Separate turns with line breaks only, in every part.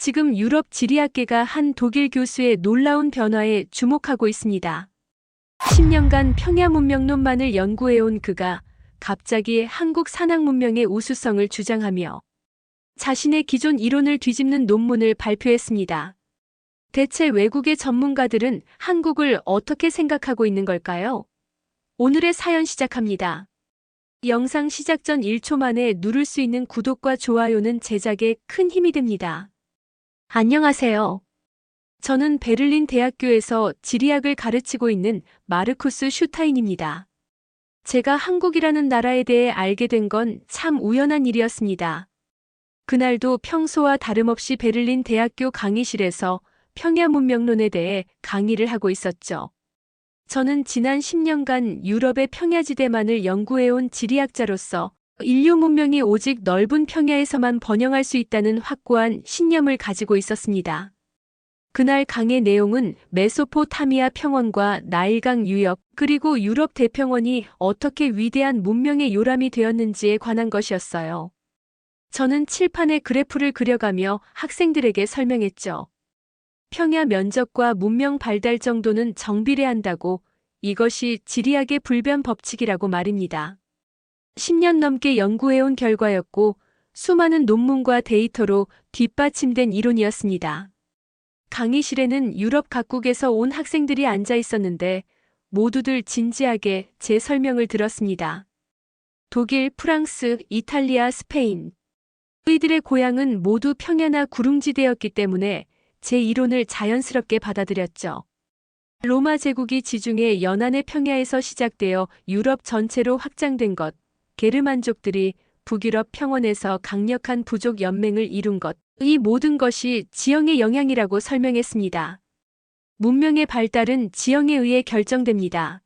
지금 유럽 지리학계가 한 독일 교수의 놀라운 변화에 주목하고 있습니다. 10년간 평야 문명론만을 연구해온 그가 갑자기 한국 산악 문명의 우수성을 주장하며 자신의 기존 이론을 뒤집는 논문을 발표했습니다. 대체 외국의 전문가들은 한국을 어떻게 생각하고 있는 걸까요? 오늘의 사연 시작합니다. 영상 시작 전 1초 만에 누를 수 있는 구독과 좋아요는 제작에 큰 힘이 됩니다. 안녕하세요. 저는 베를린 대학교에서 지리학을 가르치고 있는 마르쿠스 슈타인입니다. 제가 한국이라는 나라에 대해 알게 된 건 참 우연한 일이었습니다. 그날도 평소와 다름없이 베를린 대학교 강의실에서 평야 문명론에 대해 강의를 하고 있었죠. 저는 지난 10년간 유럽의 평야지대만을 연구해온 지리학자로서 인류 문명이 오직 넓은 평야에서만 번영할 수 있다는 확고한 신념을 가지고 있었습니다. 그날 강의 내용은 메소포타미아 평원과 나일강 유역, 그리고 유럽 대평원이 어떻게 위대한 문명의 요람이 되었는지에 관한 것이었어요. 저는 칠판에 그래프를 그려가며 학생들에게 설명했죠. 평야 면적과 문명 발달 정도는 정비례한다고, 이것이 지리학의 불변 법칙이라고 말입니다. 10년 넘게 연구해온 결과였고 수많은 논문과 데이터로 뒷받침된 이론이었습니다. 강의실에는 유럽 각국에서 온 학생들이 앉아 있었는데 모두들 진지하게 제 설명을 들었습니다. 독일, 프랑스, 이탈리아, 스페인. 그들의 고향은 모두 평야나 구릉지대였기 때문에 제 이론을 자연스럽게 받아들였죠. 로마 제국이 지중해 연안의 평야에서 시작되어 유럽 전체로 확장된 것, 게르만족들이 북유럽 평원에서 강력한 부족 연맹을 이룬 것, 이 모든 것이 지형의 영향이라고 설명했습니다. 문명의 발달은 지형에 의해 결정됩니다.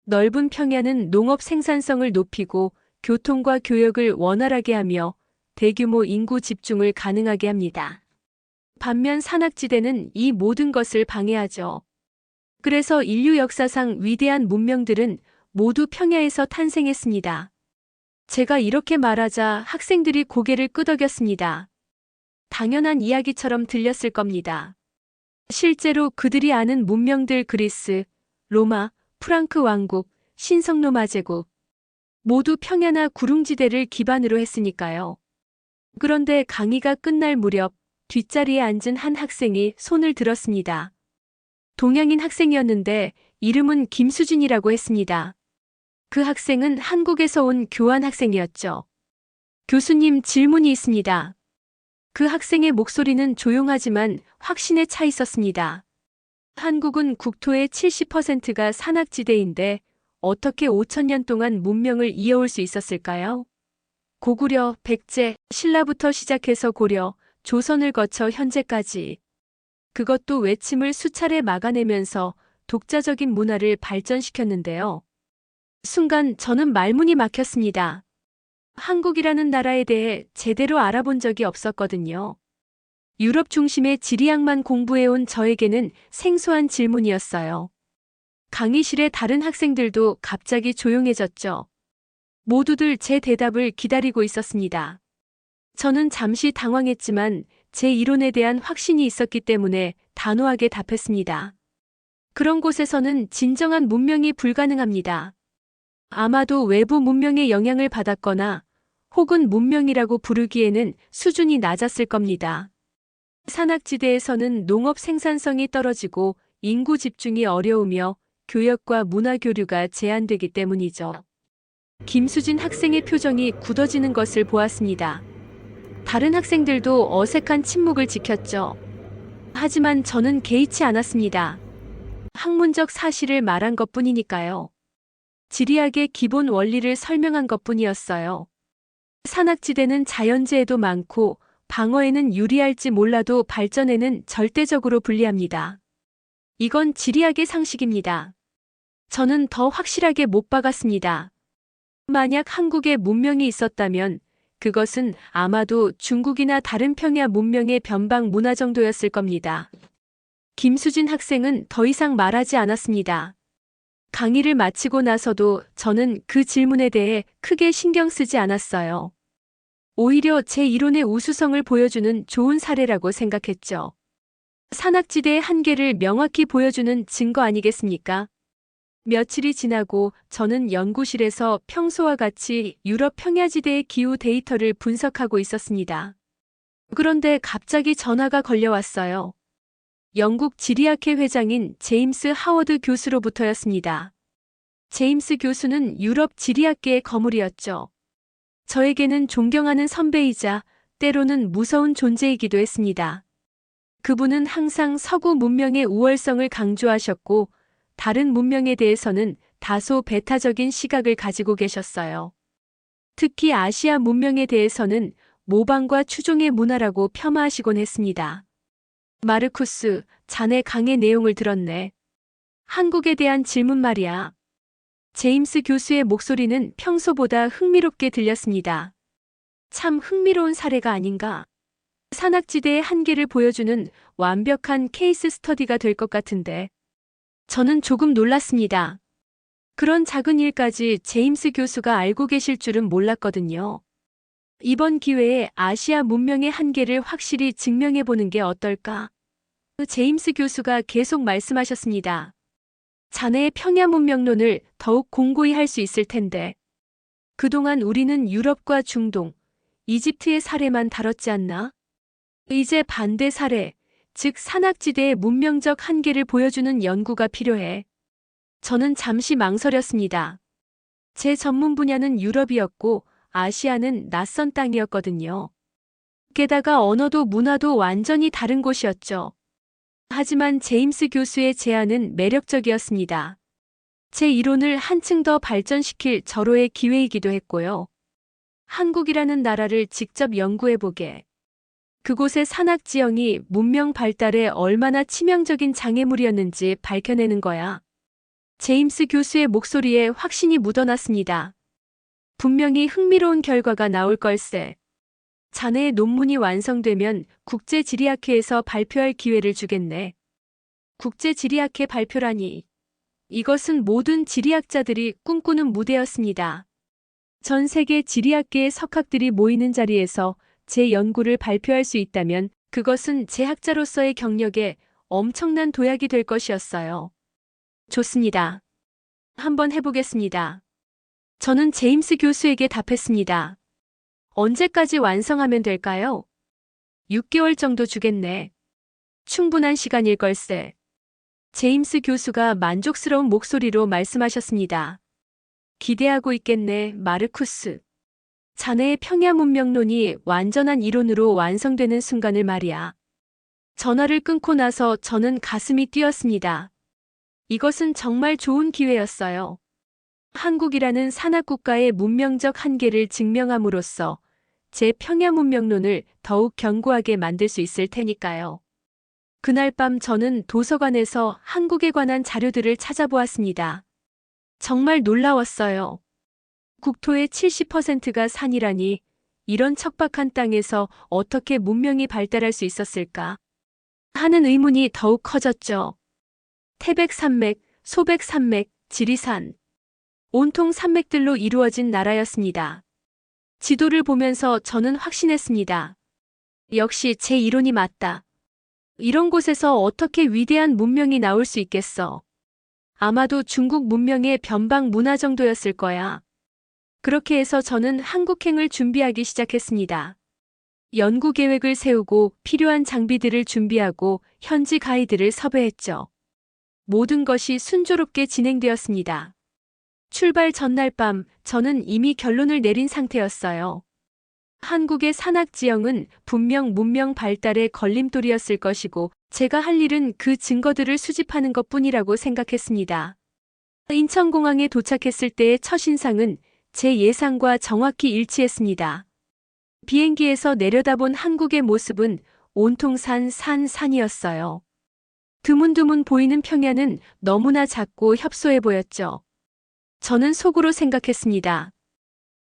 넓은 평야는 농업 생산성을 높이고 교통과 교역을 원활하게 하며 대규모 인구 집중을 가능하게 합니다. 반면 산악지대는 이 모든 것을 방해하죠. 그래서 인류 역사상 위대한 문명들은 모두 평야에서 탄생했습니다. 제가 이렇게 말하자 학생들이 고개를 끄덕였습니다. 당연한 이야기처럼 들렸을 겁니다. 실제로 그들이 아는 문명들 그리스, 로마, 프랑크 왕국, 신성로마 제국 모두 평야나 구릉지대를 기반으로 했으니까요. 그런데 강의가 끝날 무렵 뒷자리에 앉은 한 학생이 손을 들었습니다. 동양인 학생이었는데 이름은 김수진이라고 했습니다. 그 학생은 한국에서 온 교환 학생이었죠. 교수님, 질문이 있습니다. 그 학생의 목소리는 조용하지만 확신에 차 있었습니다. 한국은 국토의 70%가 산악지대인데 어떻게 5,000년 동안 문명을 이어올 수 있었을까요? 고구려, 백제, 신라부터 시작해서 고려, 조선을 거쳐 현재까지. 그것도 외침을 수차례 막아내면서 독자적인 문화를 발전시켰는데요. 순간 저는 말문이 막혔습니다. 한국이라는 나라에 대해 제대로 알아본 적이 없었거든요. 유럽 중심의 지리학만 공부해온 저에게는 생소한 질문이었어요. 강의실의 다른 학생들도 갑자기 조용해졌죠. 모두들 제 대답을 기다리고 있었습니다. 저는 잠시 당황했지만 제 이론에 대한 확신이 있었기 때문에 단호하게 답했습니다. 그런 곳에서는 진정한 문명이 불가능합니다. 아마도 외부 문명의 영향을 받았거나 혹은 문명이라고 부르기에는 수준이 낮았을 겁니다. 산악지대에서는 농업 생산성이 떨어지고 인구 집중이 어려우며 교역과 문화 교류가 제한되기 때문이죠. 김수진 학생의 표정이 굳어지는 것을 보았습니다. 다른 학생들도 어색한 침묵을 지켰죠. 하지만 저는 개의치 않았습니다. 학문적 사실을 말한 것뿐이니까요. 지리학의 기본 원리를 설명한 것뿐이었어요. 산악지대는 자연재해도 많고 방어에는 유리할지 몰라도 발전에는 절대적으로 불리합니다. 이건 지리학의 상식입니다. 저는 더 확실하게 못 박았습니다. 만약 한국에 문명이 있었다면 그것은 아마도 중국이나 다른 평야 문명의 변방 문화 정도였을 겁니다. 김수진 학생은 더 이상 말하지 않았습니다. 강의를 마치고 나서도 저는 그 질문에 대해 크게 신경 쓰지 않았어요. 오히려 제 이론의 우수성을 보여주는 좋은 사례라고 생각했죠. 산악지대의 한계를 명확히 보여주는 증거 아니겠습니까? 며칠이 지나고 저는 연구실에서 평소와 같이 유럽 평야지대의 기후 데이터를 분석하고 있었습니다. 그런데 갑자기 전화가 걸려왔어요. 영국 지리학회 회장인 제임스 하워드 교수로부터였습니다. 제임스 교수는 유럽 지리학계의 거물이었죠. 저에게는 존경하는 선배이자 때로는 무서운 존재이기도 했습니다. 그분은 항상 서구 문명의 우월성을 강조하셨고 다른 문명에 대해서는 다소 배타적인 시각을 가지고 계셨어요. 특히 아시아 문명에 대해서는 모방과 추종의 문화라고 폄하하시곤 했습니다. 마르쿠스, 자네 강의 내용을 들었네. 한국에 대한 질문 말이야. 제임스 교수의 목소리는 평소보다 흥미롭게 들렸습니다. 참 흥미로운 사례가 아닌가? 산악지대의 한계를 보여주는 완벽한 케이스 스터디가 될 것 같은데. 저는 조금 놀랐습니다. 그런 작은 일까지 제임스 교수가 알고 계실 줄은 몰랐거든요. 이번 기회에 아시아 문명의 한계를 확실히 증명해 보는 게 어떨까? 제임스 교수가 계속 말씀하셨습니다. 자네의 평야 문명론을 더욱 공고히 할 수 있을 텐데. 그동안 우리는 유럽과 중동, 이집트의 사례만 다뤘지 않나? 이제 반대 사례, 즉 산악지대의 문명적 한계를 보여주는 연구가 필요해. 저는 잠시 망설였습니다. 제 전문 분야는 유럽이었고 아시아는 낯선 땅이었거든요. 게다가 언어도 문화도 완전히 다른 곳이었죠. 하지만 제임스 교수의 제안은 매력적이었습니다. 제 이론을 한층 더 발전시킬 절호의 기회이기도 했고요. 한국이라는 나라를 직접 연구해보게. 그곳의 산악 지형이 문명 발달에 얼마나 치명적인 장애물이었는지 밝혀내는 거야. 제임스 교수의 목소리에 확신이 묻어났습니다. 분명히 흥미로운 결과가 나올 걸세. 자네의 논문이 완성되면 국제지리학회에서 발표할 기회를 주겠네. 국제지리학회 발표라니. 이것은 모든 지리학자들이 꿈꾸는 무대였습니다. 전 세계 지리학계의 석학들이 모이는 자리에서 제 연구를 발표할 수 있다면 그것은 제 학자로서의 경력에 엄청난 도약이 될 것이었어요. 좋습니다. 한번 해보겠습니다. 저는 제임스 교수에게 답했습니다. 언제까지 완성하면 될까요? 6개월 정도 주겠네. 충분한 시간일 걸세. 제임스 교수가 만족스러운 목소리로 말씀하셨습니다. 기대하고 있겠네, 마르쿠스. 자네의 평야 문명론이 완전한 이론으로 완성되는 순간을 말이야. 전화를 끊고 나서 저는 가슴이 뛰었습니다. 이것은 정말 좋은 기회였어요. 한국이라는 산악국가의 문명적 한계를 증명함으로써 제 평야 문명론을 더욱 견고하게 만들 수 있을 테니까요. 그날 밤 저는 도서관에서 한국에 관한 자료들을 찾아보았습니다. 정말 놀라웠어요. 국토의 70%가 산이라니 이런 척박한 땅에서 어떻게 문명이 발달할 수 있었을까? 하는 의문이 더욱 커졌죠. 태백산맥, 소백산맥, 지리산. 온통 산맥들로 이루어진 나라였습니다. 지도를 보면서 저는 확신했습니다. 역시 제 이론이 맞다. 이런 곳에서 어떻게 위대한 문명이 나올 수 있겠어. 아마도 중국 문명의 변방 문화 정도였을 거야. 그렇게 해서 저는 한국행을 준비하기 시작했습니다. 연구 계획을 세우고 필요한 장비들을 준비하고 현지 가이드를 섭외했죠. 모든 것이 순조롭게 진행되었습니다. 출발 전날 밤 저는 이미 결론을 내린 상태였어요. 한국의 산악 지형은 분명 문명 발달의 걸림돌이었을 것이고 제가 할 일은 그 증거들을 수집하는 것뿐이라고 생각했습니다. 인천공항에 도착했을 때의 첫인상은 제 예상과 정확히 일치했습니다. 비행기에서 내려다본 한국의 모습은 온통 산이었어요. 드문드문 보이는 평야는 너무나 작고 협소해 보였죠. 저는 속으로 생각했습니다.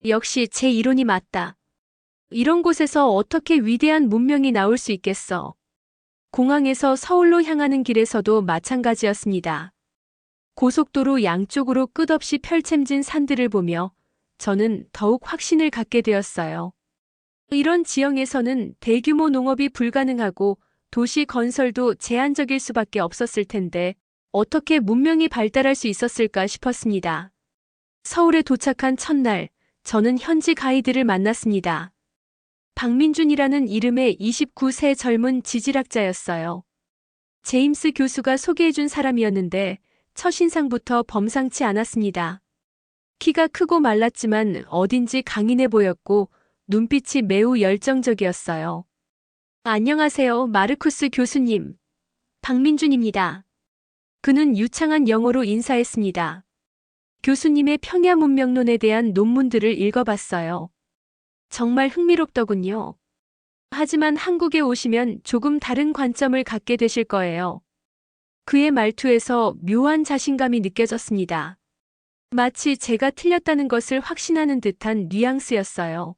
역시 제 이론이 맞다. 이런 곳에서 어떻게 위대한 문명이 나올 수 있겠어. 공항에서 서울로 향하는 길에서도 마찬가지였습니다. 고속도로 양쪽으로 끝없이 펼쳐진 산들을 보며 저는 더욱 확신을 갖게 되었어요. 이런 지형에서는 대규모 농업이 불가능하고 도시 건설도 제한적일 수밖에 없었을 텐데 어떻게 문명이 발달할 수 있었을까 싶었습니다. 서울에 도착한 첫날, 저는 현지 가이드를 만났습니다. 박민준이라는 이름의 29세 젊은 지질학자였어요. 제임스 교수가 소개해준 사람이었는데 첫인상부터 범상치 않았습니다. 키가 크고 말랐지만 어딘지 강인해 보였고 눈빛이 매우 열정적이었어요. 안녕하세요, 마르쿠스 교수님. 박민준입니다. 그는 유창한 영어로 인사했습니다. 교수님의 평야문명론에 대한 논문들을 읽어봤어요. 정말 흥미롭더군요. 하지만 한국에 오시면 조금 다른 관점을 갖게 되실 거예요. 그의 말투에서 묘한 자신감이 느껴졌습니다. 마치 제가 틀렸다는 것을 확신하는 듯한 뉘앙스였어요.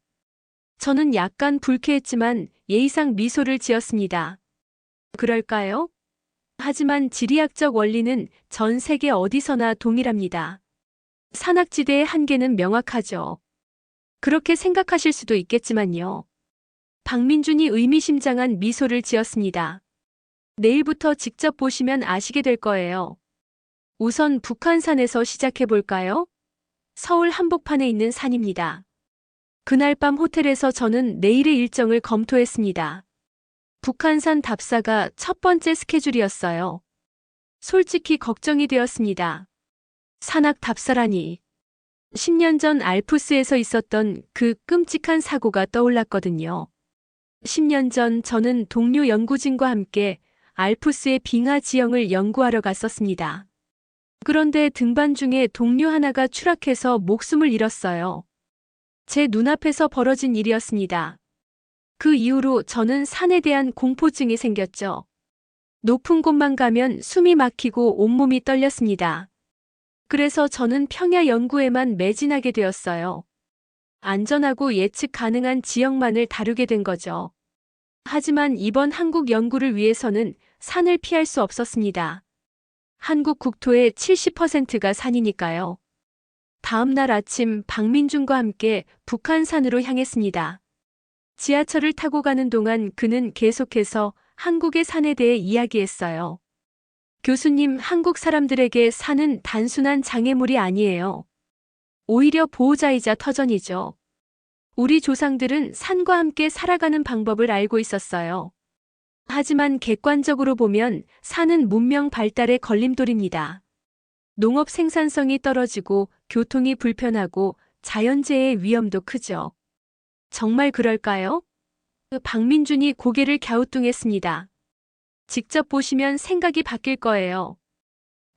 저는 약간 불쾌했지만 예의상 미소를 지었습니다. 그럴까요? 하지만 지리학적 원리는 전 세계 어디서나 동일합니다. 산악지대의 한계는 명확하죠. 그렇게 생각하실 수도 있겠지만요. 박민준이 의미심장한 미소를 지었습니다. 내일부터 직접 보시면 아시게 될 거예요. 우선 북한산에서 시작해 볼까요? 서울 한복판에 있는 산입니다. 그날 밤 호텔에서 저는 내일의 일정을 검토했습니다. 북한산 답사가 첫 번째 스케줄이었어요. 솔직히 걱정이 되었습니다. 산악 답사라니. 10년 전 알프스에서 있었던 그 끔찍한 사고가 떠올랐거든요. 10년 전 저는 동료 연구진과 함께 알프스의 빙하 지형을 연구하러 갔었습니다. 그런데 등반 중에 동료 하나가 추락해서 목숨을 잃었어요. 제 눈앞에서 벌어진 일이었습니다. 그 이후로 저는 산에 대한 공포증이 생겼죠. 높은 곳만 가면 숨이 막히고 온몸이 떨렸습니다. 그래서 저는 평야 연구에만 매진하게 되었어요. 안전하고 예측 가능한 지역만을 다루게 된 거죠. 하지만 이번 한국 연구를 위해서는 산을 피할 수 없었습니다. 한국 국토의 70%가 산이니까요. 다음 날 아침 박민준과 함께 북한산으로 향했습니다. 지하철을 타고 가는 동안 그는 계속해서 한국의 산에 대해 이야기했어요. 교수님, 한국 사람들에게 산은 단순한 장애물이 아니에요. 오히려 보호자이자 터전이죠. 우리 조상들은 산과 함께 살아가는 방법을 알고 있었어요. 하지만 객관적으로 보면 산은 문명 발달의 걸림돌입니다. 농업 생산성이 떨어지고 교통이 불편하고 자연재해의 위험도 크죠. 정말 그럴까요? 박민준이 고개를 갸우뚱했습니다. 직접 보시면 생각이 바뀔 거예요.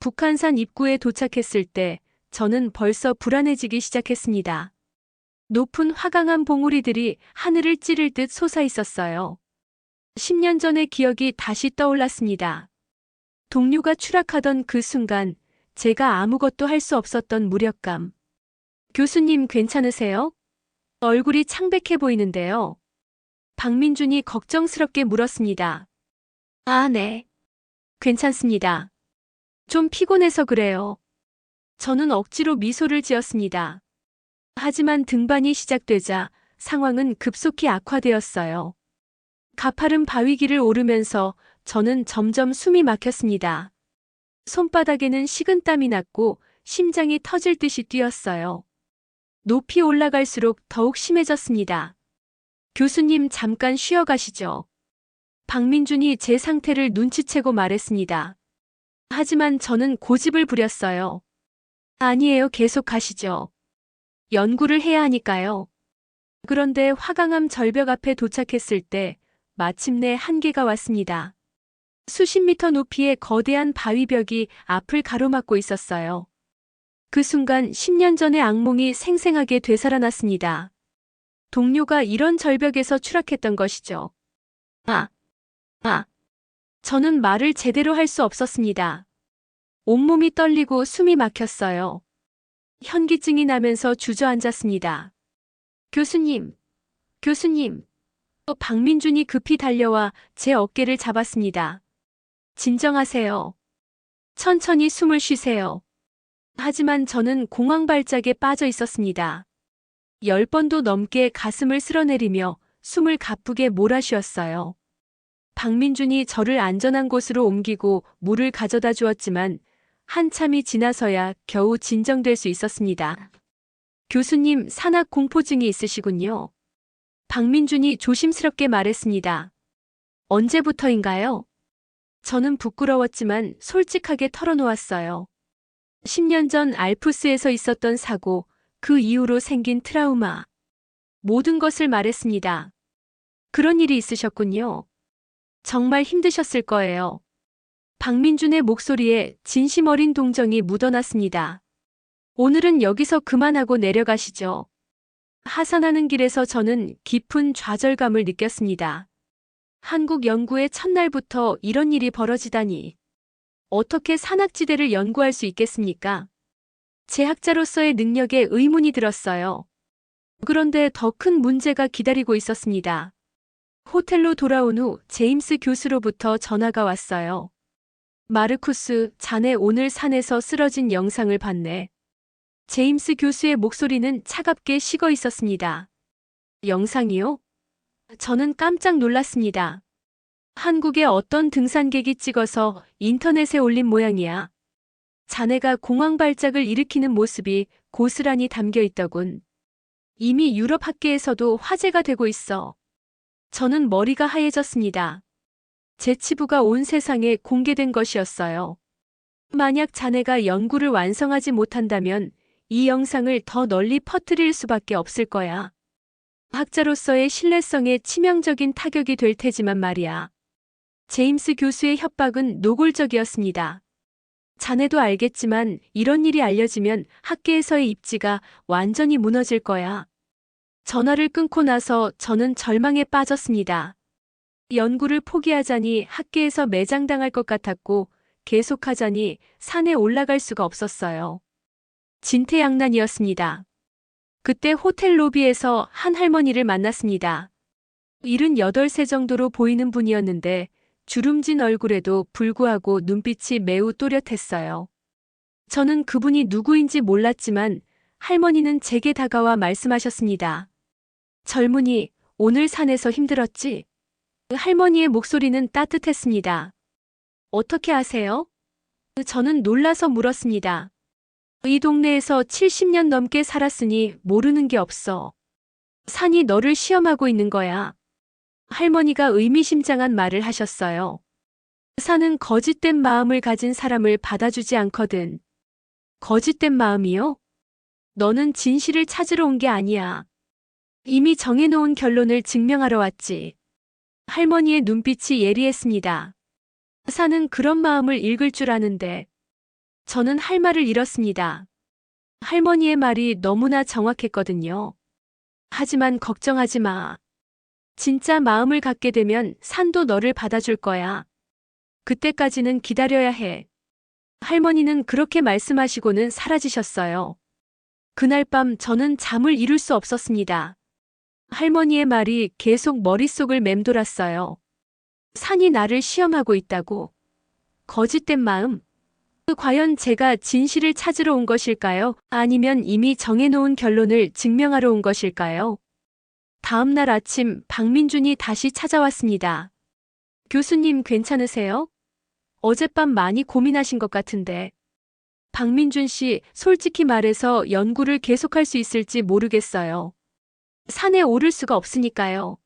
북한산 입구에 도착했을 때 저는 벌써 불안해지기 시작했습니다. 높은 화강암 봉우리들이 하늘을 찌를 듯 솟아 있었어요. 10년 전의 기억이 다시 떠올랐습니다. 동료가 추락하던 그 순간 제가 아무것도 할 수 없었던 무력감. 교수님 괜찮으세요? 얼굴이 창백해 보이는데요. 박민준이 걱정스럽게 물었습니다. 아, 네. 괜찮습니다. 좀 피곤해서 그래요. 저는 억지로 미소를 지었습니다. 하지만 등반이 시작되자 상황은 급속히 악화되었어요. 가파른 바위길을 오르면서 저는 점점 숨이 막혔습니다. 손바닥에는 식은땀이 났고 심장이 터질 듯이 뛰었어요. 높이 올라갈수록 더욱 심해졌습니다. 교수님 잠깐 쉬어 가시죠. 박민준이 제 상태를 눈치채고 말했습니다. 하지만 저는 고집을 부렸어요. 아니에요, 계속 가시죠. 연구를 해야 하니까요. 그런데 화강암 절벽 앞에 도착했을 때 마침내 한계가 왔습니다. 수십 미터 높이의 거대한 바위벽이 앞을 가로막고 있었어요. 그 순간 10년 전의 악몽이 생생하게 되살아났습니다. 동료가 이런 절벽에서 추락했던 것이죠. 저는 말을 제대로 할 수 없었습니다. 온몸이 떨리고 숨이 막혔어요. 현기증이 나면서 주저앉았습니다. 교수님. 박민준이 급히 달려와 제 어깨를 잡았습니다. 진정하세요. 천천히 숨을 쉬세요. 하지만 저는 공황 발작에 빠져 있었습니다. 10번도 넘게 가슴을 쓸어내리며 숨을 가쁘게 몰아쉬었어요. 박민준이 저를 안전한 곳으로 옮기고 물을 가져다 주었지만 한참이 지나서야 겨우 진정될 수 있었습니다. 교수님, 산악 공포증이 있으시군요. 박민준이 조심스럽게 말했습니다. 언제부터인가요? 저는 부끄러웠지만 솔직하게 털어놓았어요. 10년 전 알프스에서 있었던 사고, 그 이후로 생긴 트라우마. 모든 것을 말했습니다. 그런 일이 있으셨군요. 정말 힘드셨을 거예요. 박민준의 목소리에 진심 어린 동정이 묻어났습니다. 오늘은 여기서 그만하고 내려가시죠. 하산하는 길에서 저는 깊은 좌절감을 느꼈습니다. 한국 연구의 첫날부터 이런 일이 벌어지다니. 어떻게 산악지대를 연구할 수 있겠습니까? 제 학자로서의 능력에 의문이 들었어요. 그런데 더 큰 문제가 기다리고 있었습니다. 호텔로 돌아온 후 제임스 교수로부터 전화가 왔어요. 마르쿠스, 자네 오늘 산에서 쓰러진 영상을 봤네. 제임스 교수의 목소리는 차갑게 식어 있었습니다. 영상이요? 저는 깜짝 놀랐습니다. 한국의 어떤 등산객이 찍어서 인터넷에 올린 모양이야. 자네가 공황 발작을 일으키는 모습이 고스란히 담겨 있더군. 이미 유럽 학계에서도 화제가 되고 있어. 저는 머리가 하얘졌습니다. 제 치부가 온 세상에 공개된 것이었어요. 만약 자네가 연구를 완성하지 못한다면 이 영상을 더 널리 퍼뜨릴 수밖에 없을 거야. 학자로서의 신뢰성에 치명적인 타격이 될 테지만 말이야. 제임스 교수의 협박은 노골적이었습니다. 자네도 알겠지만 이런 일이 알려지면 학계에서의 입지가 완전히 무너질 거야. 전화를 끊고 나서 저는 절망에 빠졌습니다. 연구를 포기하자니 학계에서 매장당할 것 같았고 계속하자니 산에 올라갈 수가 없었어요. 진퇴양난이었습니다. 그때 호텔 로비에서 한 할머니를 만났습니다. 78세 정도로 보이는 분이었는데 주름진 얼굴에도 불구하고 눈빛이 매우 또렷했어요. 저는 그분이 누구인지 몰랐지만 할머니는 제게 다가와 말씀하셨습니다. 젊은이, 오늘 산에서 힘들었지? 할머니의 목소리는 따뜻했습니다. 어떻게 아세요? 저는 놀라서 물었습니다. 이 동네에서 70년 넘게 살았으니 모르는 게 없어. 산이 너를 시험하고 있는 거야. 할머니가 의미심장한 말을 하셨어요. 산은 거짓된 마음을 가진 사람을 받아주지 않거든. 거짓된 마음이요? 너는 진실을 찾으러 온 게 아니야. 이미 정해놓은 결론을 증명하러 왔지. 할머니의 눈빛이 예리했습니다. 산은 그런 마음을 읽을 줄 아는데. 저는 할 말을 잃었습니다. 할머니의 말이 너무나 정확했거든요. 하지만 걱정하지 마. 진짜 마음을 갖게 되면 산도 너를 받아줄 거야. 그때까지는 기다려야 해. 할머니는 그렇게 말씀하시고는 사라지셨어요. 그날 밤 저는 잠을 이룰 수 없었습니다. 할머니의 말이 계속 머릿속을 맴돌았어요. 산이 나를 시험하고 있다고. 거짓된 마음. 과연 제가 진실을 찾으러 온 것일까요? 아니면 이미 정해놓은 결론을 증명하러 온 것일까요? 다음 날 아침 박민준이 다시 찾아왔습니다. 교수님 괜찮으세요? 어젯밤 많이 고민하신 것 같은데. 박민준 씨, 솔직히 말해서 연구를 계속할 수 있을지 모르겠어요. 산에 오를 수가 없으니까요.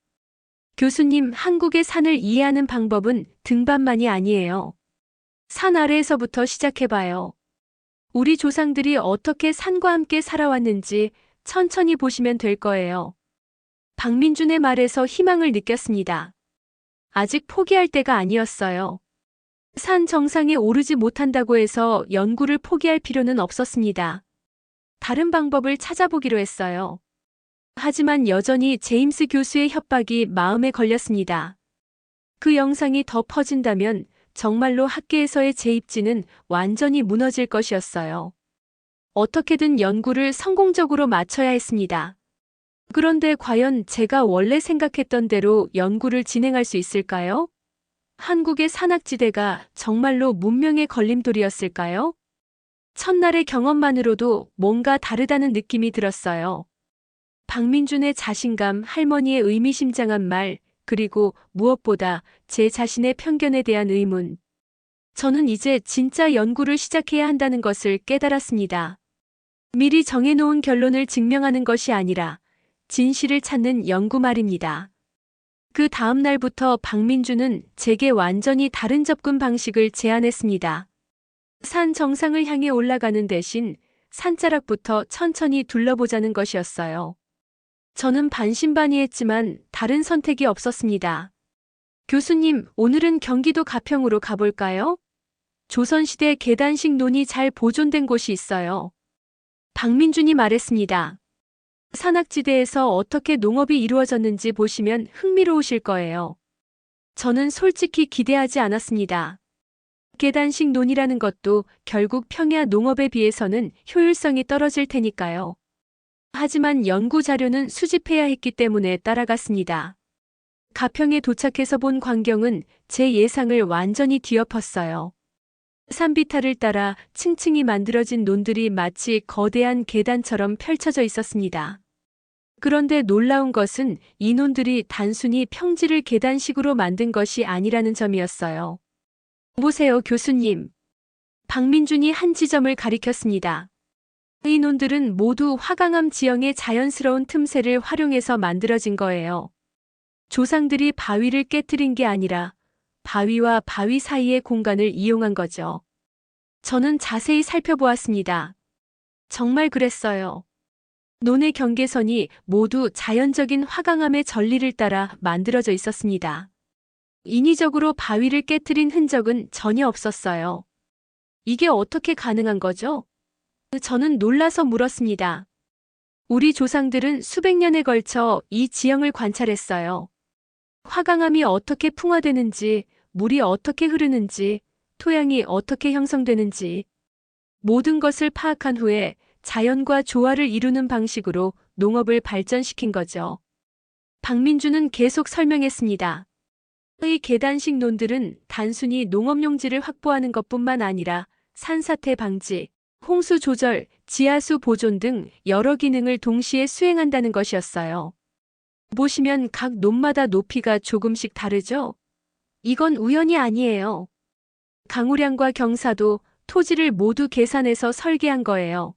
교수님, 한국의 산을 이해하는 방법은 등반만이 아니에요. 산 아래에서부터 시작해봐요. 우리 조상들이 어떻게 산과 함께 살아왔는지 천천히 보시면 될 거예요. 박민준의 말에서 희망을 느꼈습니다. 아직 포기할 때가 아니었어요. 산 정상에 오르지 못한다고 해서 연구를 포기할 필요는 없었습니다. 다른 방법을 찾아보기로 했어요. 하지만 여전히 제임스 교수의 협박이 마음에 걸렸습니다. 그 영상이 더 퍼진다면 정말로 학계에서의 제 입지는 완전히 무너질 것이었어요. 어떻게든 연구를 성공적으로 마쳐야 했습니다. 그런데 과연 제가 원래 생각했던 대로 연구를 진행할 수 있을까요? 한국의 산악지대가 정말로 문명의 박민준의 자신감, 할머니의 의미심장한 말, 그리고 무엇보다 제 자신의 편견에 대한 의문. 저는 이제 진짜 연구를 시작해야 한다는 것을 깨달았습니다. 미리 정해놓은 결론을 증명하는 것이 아니라 진실을 찾는 연구 말입니다. 그 다음 날부터 박민준은 제게 완전히 다른 접근 방식을 제안했습니다. 산 정상을 향해 올라가는 대신 산자락부터 천천히 둘러보자는 것이었어요. 저는 반신반의했지만 다른 선택이 없었습니다. 교수님, 오늘은 경기도 가평으로 가볼까요? 조선시대 계단식 논이 잘 보존된 곳이 있어요. 박민준이 말했습니다. 산악지대에서 어떻게 농업이 이루어졌는지 보시면 흥미로우실 거예요. 저는 솔직히 기대하지 않았습니다. 계단식 논이라는 것도 결국 평야 농업에 비해서는 효율성이 떨어질 테니까요. 하지만 연구 자료는 수집해야 했기 때문에 따라갔습니다. 가평에 도착해서 본 광경은 제 예상을 완전히 뒤엎었어요. 산비탈을 따라 층층이 만들어진 논들이 마치 거대한 계단처럼 펼쳐져 있었습니다. 그런데 놀라운 것은 이 논들이 단순히 평지를 계단식으로 만든 것이 아니라는 점이었어요. 보세요, 교수님. 박민준이 한 지점을 가리켰습니다. 이 논들은 모두 화강암 지형의 자연스러운 틈새를 활용해서 만들어진 거예요. 조상들이 바위를 깨트린 게 아니라 바위와 바위 사이의 공간을 이용한 거죠. 저는 자세히 살펴보았습니다. 정말 그랬어요. 논의 경계선이 모두 자연적인 화강암의 전리를 따라 만들어져 있었습니다. 인위적으로 바위를 깨트린 흔적은 전혀 없었어요. 이게 어떻게 가능한 거죠? 저는 놀라서 물었습니다. 우리 조상들은 수백 년에 걸쳐 이 지형을 관찰했어요. 화강암이 어떻게 풍화되는지, 물이 어떻게 흐르는지, 토양이 어떻게 형성되는지 모든 것을 파악한 후에 자연과 조화를 이루는 방식으로 농업을 발전시킨 거죠. 박민준은 계속 설명했습니다. 이 계단식 논들은 단순히 농업용지를 확보하는 것뿐만 아니라 산사태 방지, 홍수 조절, 지하수 보존 등 여러 기능을 동시에 수행한다는 것이었어요. 보시면 각 논마다 높이가 조금씩 다르죠? 이건 우연이 아니에요. 강우량과 경사도, 토지를 모두 계산해서 설계한 거예요.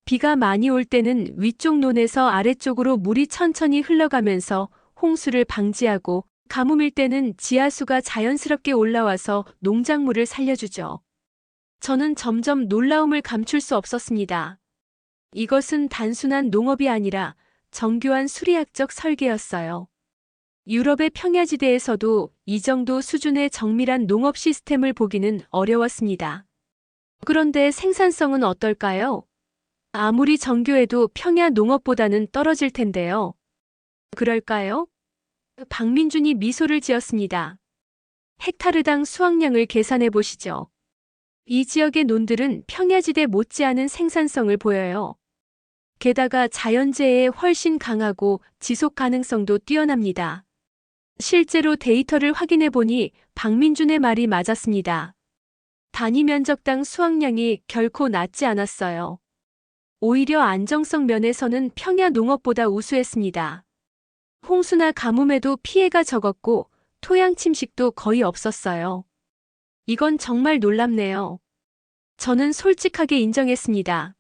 비가 많이 올 때는 위쪽 논에서 아래쪽으로 물이 천천히 흘러가면서 홍수를 방지하고, 가뭄일 때는 지하수가 자연스럽게 올라와서 농작물을 살려주죠. 저는 점점 놀라움을 감출 수 없었습니다. 이것은 단순한 농업이 아니라 정교한 수리학적 설계였어요. 유럽의 평야지대에서도 이 정도 수준의 정밀한 농업 시스템을 보기는 어려웠습니다. 그런데 생산성은 어떨까요? 아무리 정교해도 평야 농업보다는 떨어질 텐데요. 그럴까요? 박민준이 미소를 지었습니다. 헥타르당 수확량을 계산해 보시죠. 이 지역의 논들은 평야지대 못지않은 생산성을 보여요. 게다가 자연재해에 훨씬 강하고 지속 가능성도 뛰어납니다. 실제로 데이터를 확인해 보니 박민준의 말이 맞았습니다. 단위 면적당 수확량이 결코 낮지 않았어요. 오히려 안정성 면에서는 평야 농업보다 우수했습니다. 홍수나 가뭄에도 피해가 적었고 토양 침식도 거의 없었어요. 이건 정말 놀랍네요. 저는 솔직하게 인정했습니다.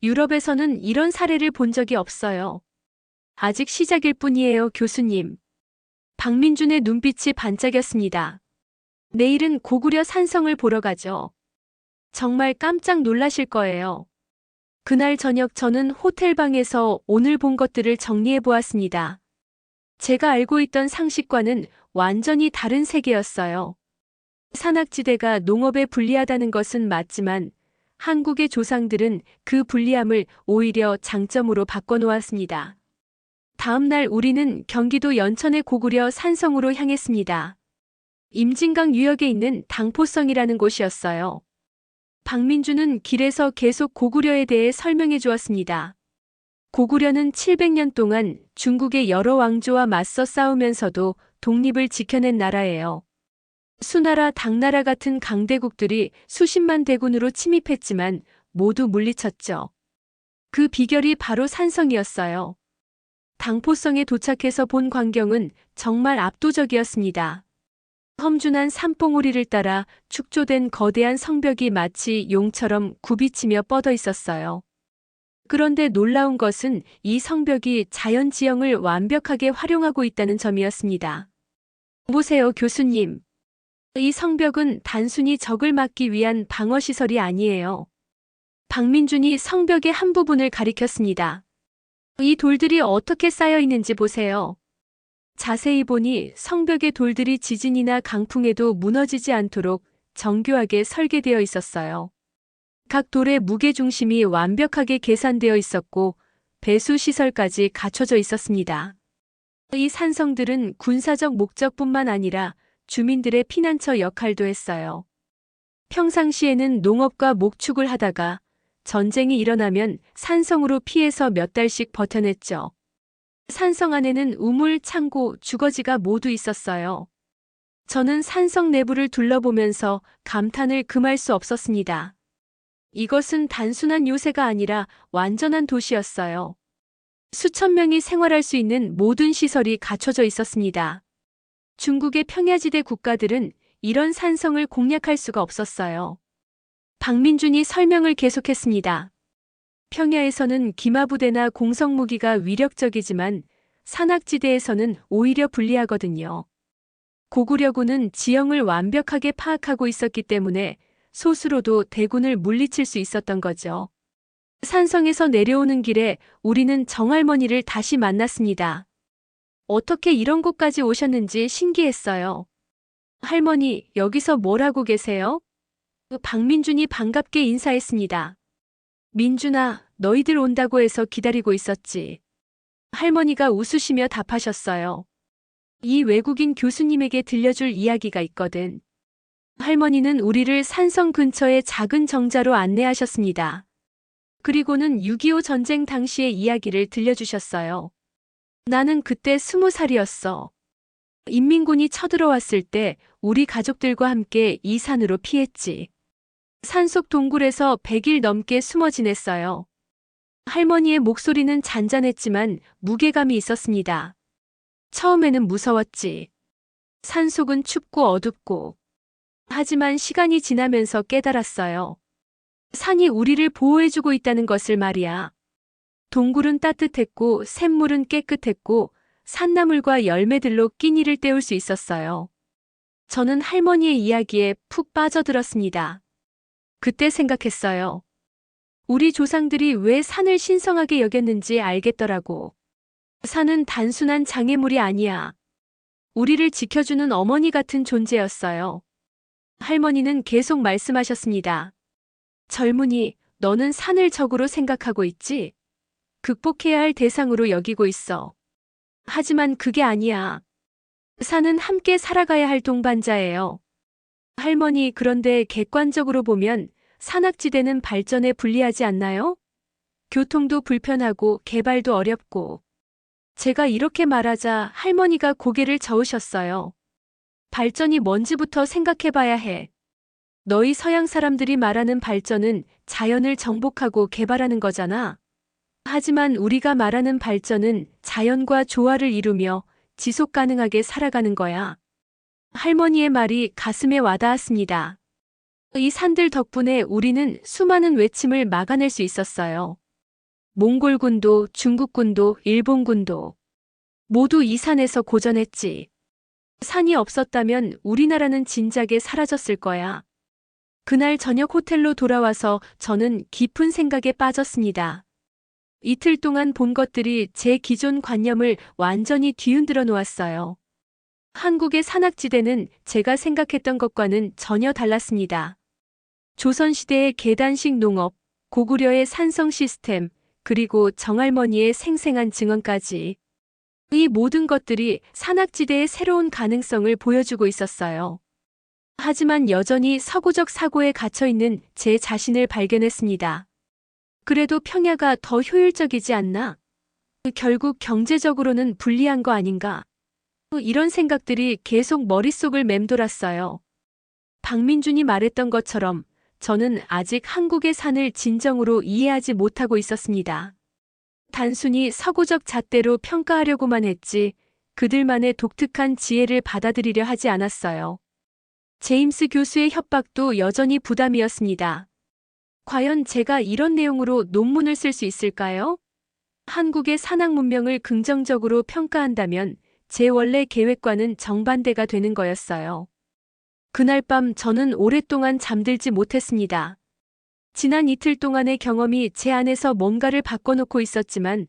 유럽에서는 이런 사례를 본 적이 없어요. 아직 시작일 뿐이에요, 교수님. 박민준의 눈빛이 반짝였습니다. 내일은 고구려 산성을 보러 가죠. 정말 깜짝 놀라실 거예요. 그날 저녁 저는 호텔방에서 오늘 본 것들을 정리해 보았습니다. 제가 알고 있던 상식과는 완전히 다른 세계였어요. 산악지대가 농업에 불리하다는 것은 맞지만 한국의 조상들은 그 불리함을 오히려 장점으로 바꿔놓았습니다. 다음 날 우리는 경기도 연천의 고구려 산성으로 향했습니다. 임진강 유역에 있는 당포성이라는 곳이었어요. 박민준은 길에서 계속 고구려에 대해 설명해 주었습니다. 고구려는 700년 동안 중국의 여러 왕조와 맞서 싸우면서도 독립을 지켜낸 나라예요. 수나라, 당나라 같은 강대국들이 수십만 대군으로 침입했지만 모두 물리쳤죠. 그 비결이 바로 산성이었어요. 당포성에 도착해서 본 광경은 정말 압도적이었습니다. 험준한 산봉우리를 따라 축조된 거대한 성벽이 마치 용처럼 굽이치며 뻗어 있었어요. 그런데 놀라운 것은 이 성벽이 자연 지형을 완벽하게 활용하고 있다는 점이었습니다. 보세요, 교수님. 이 성벽은 단순히 적을 막기 위한 방어시설이 아니에요. 박민준이 성벽의 한 부분을 가리켰습니다. 이 돌들이 어떻게 쌓여 있는지 보세요. 자세히 보니 성벽의 돌들이 지진이나 강풍에도 무너지지 않도록 정교하게 설계되어 있었어요. 각 돌의 무게중심이 완벽하게 계산되어 있었고 배수 시설까지 갖춰져 있었습니다. 이 산성들은 군사적 목적뿐만 아니라 주민들의 피난처 역할도 했어요. 평상시에는 농업과 목축을 하다가 전쟁이 일어나면 산성으로 피해서 몇 달씩 버텨냈죠. 산성 안에는 우물, 창고, 주거지가 모두 있었어요. 저는 산성 내부를 둘러보면서 감탄을 금할 수 없었습니다. 이것은 단순한 요새가 아니라 완전한 도시였어요. 수천 명이 생활할 수 있는 모든 시설이 갖춰져 있었습니다. 중국의 평야지대 국가들은 이런 산성을 공략할 수가 없었어요. 박민준이 설명을 계속했습니다. 평야에서는 기마부대나 공성무기가 위력적이지만 산악지대에서는 오히려 불리하거든요. 고구려군은 지형을 완벽하게 파악하고 있었기 때문에 소수로도 대군을 물리칠 수 있었던 거죠. 산성에서 내려오는 길에 우리는 정할머니를 다시 만났습니다. 어떻게 이런 곳까지 오셨는지 신기했어요. 할머니, 여기서 뭘 하고 계세요? 박민준이 반갑게 인사했습니다. 민준아, 너희들 온다고 해서 기다리고 있었지. 할머니가 웃으시며 답하셨어요. 이 외국인 교수님에게 들려줄 이야기가 있거든. 할머니는 우리를 산성 근처의 작은 정자로 안내하셨습니다. 그리고는 6.25 전쟁 당시의 이야기를 들려주셨어요. 나는 그때 20살이었어. 인민군이 쳐들어왔을 때 우리 가족들과 함께 이 산으로 피했지. 산속 동굴에서 100일 넘게 숨어 지냈어요. 할머니의 목소리는 잔잔했지만 무게감이 있었습니다. 처음에는 무서웠지. 산속은 춥고 어둡고. 하지만 시간이 지나면서 깨달았어요. 산이 우리를 보호해주고 있다는 것을 말이야. 동굴은 따뜻했고 샘물은 깨끗했고 산나물과 열매들로 끼니를 때울 수 있었어요. 저는 할머니의 이야기에 푹 빠져들었습니다. 그때 생각했어요. 우리 조상들이 왜 산을 신성하게 여겼는지 알겠더라고. 산은 단순한 장애물이 아니야. 우리를 지켜주는 어머니 같은 존재였어요. 할머니는 계속 말씀하셨습니다. 젊은이, 너는 산을 적으로 생각하고 있지? 극복해야 할 대상으로 여기고 있어. 하지만 그게 아니야. 산은 함께 살아가야 할 동반자예요. 할머니, 그런데 객관적으로 보면 산악지대는 발전에 불리하지 않나요? 교통도 불편하고 개발도 어렵고. 제가 이렇게 말하자 할머니가 고개를 저으셨어요. 발전이 뭔지부터 생각해봐야 해. 너희 서양 사람들이 말하는 발전은 자연을 정복하고 개발하는 거잖아. 하지만 우리가 말하는 발전은 자연과 조화를 이루며 지속 가능하게 살아가는 거야. 할머니의 말이 가슴에 와닿았습니다. 이 산들 덕분에 우리는 수많은 외침을 막아낼 수 있었어요. 몽골군도 중국군도 일본군도 모두 이 산에서 고전했지. 산이 없었다면 우리나라는 진작에 사라졌을 거야. 그날 저녁 호텔로 돌아와서 저는 깊은 생각에 빠졌습니다. 이틀 동안 본 것들이 제 기존 관념을 완전히 뒤흔들어 놓았어요. 한국의 산악지대는 제가 생각했던 것과는 전혀 달랐습니다. 조선시대의 계단식 농업, 고구려의 산성 시스템, 그리고 정할머니의 생생한 증언까지. 이 모든 것들이 산악지대의 새로운 가능성을 보여주고 있었어요. 하지만 여전히 서구적 사고에 갇혀있는 제 자신을 발견했습니다. 그래도 평야가 더 효율적이지 않나? 결국 경제적으로는 불리한 거 아닌가? 이런 생각들이 계속 머릿속을 맴돌았어요. 박민준이 말했던 것처럼 저는 아직 한국의 산을 진정으로 이해하지 못하고 있었습니다. 단순히 서구적 잣대로 평가하려고만 했지 그들만의 독특한 지혜를 받아들이려 하지 않았어요. 제임스 교수의 협박도 여전히 부담이었습니다. 과연 제가 이런 내용으로 논문을 쓸 수 있을까요? 한국의 산악 문명을 긍정적으로 평가한다면 제 원래 계획과는 정반대가 되는 거였어요. 그날 밤 저는 오랫동안 잠들지 못했습니다. 지난 이틀 동안의 경험이 제 안에서 뭔가를 바꿔놓고 있었지만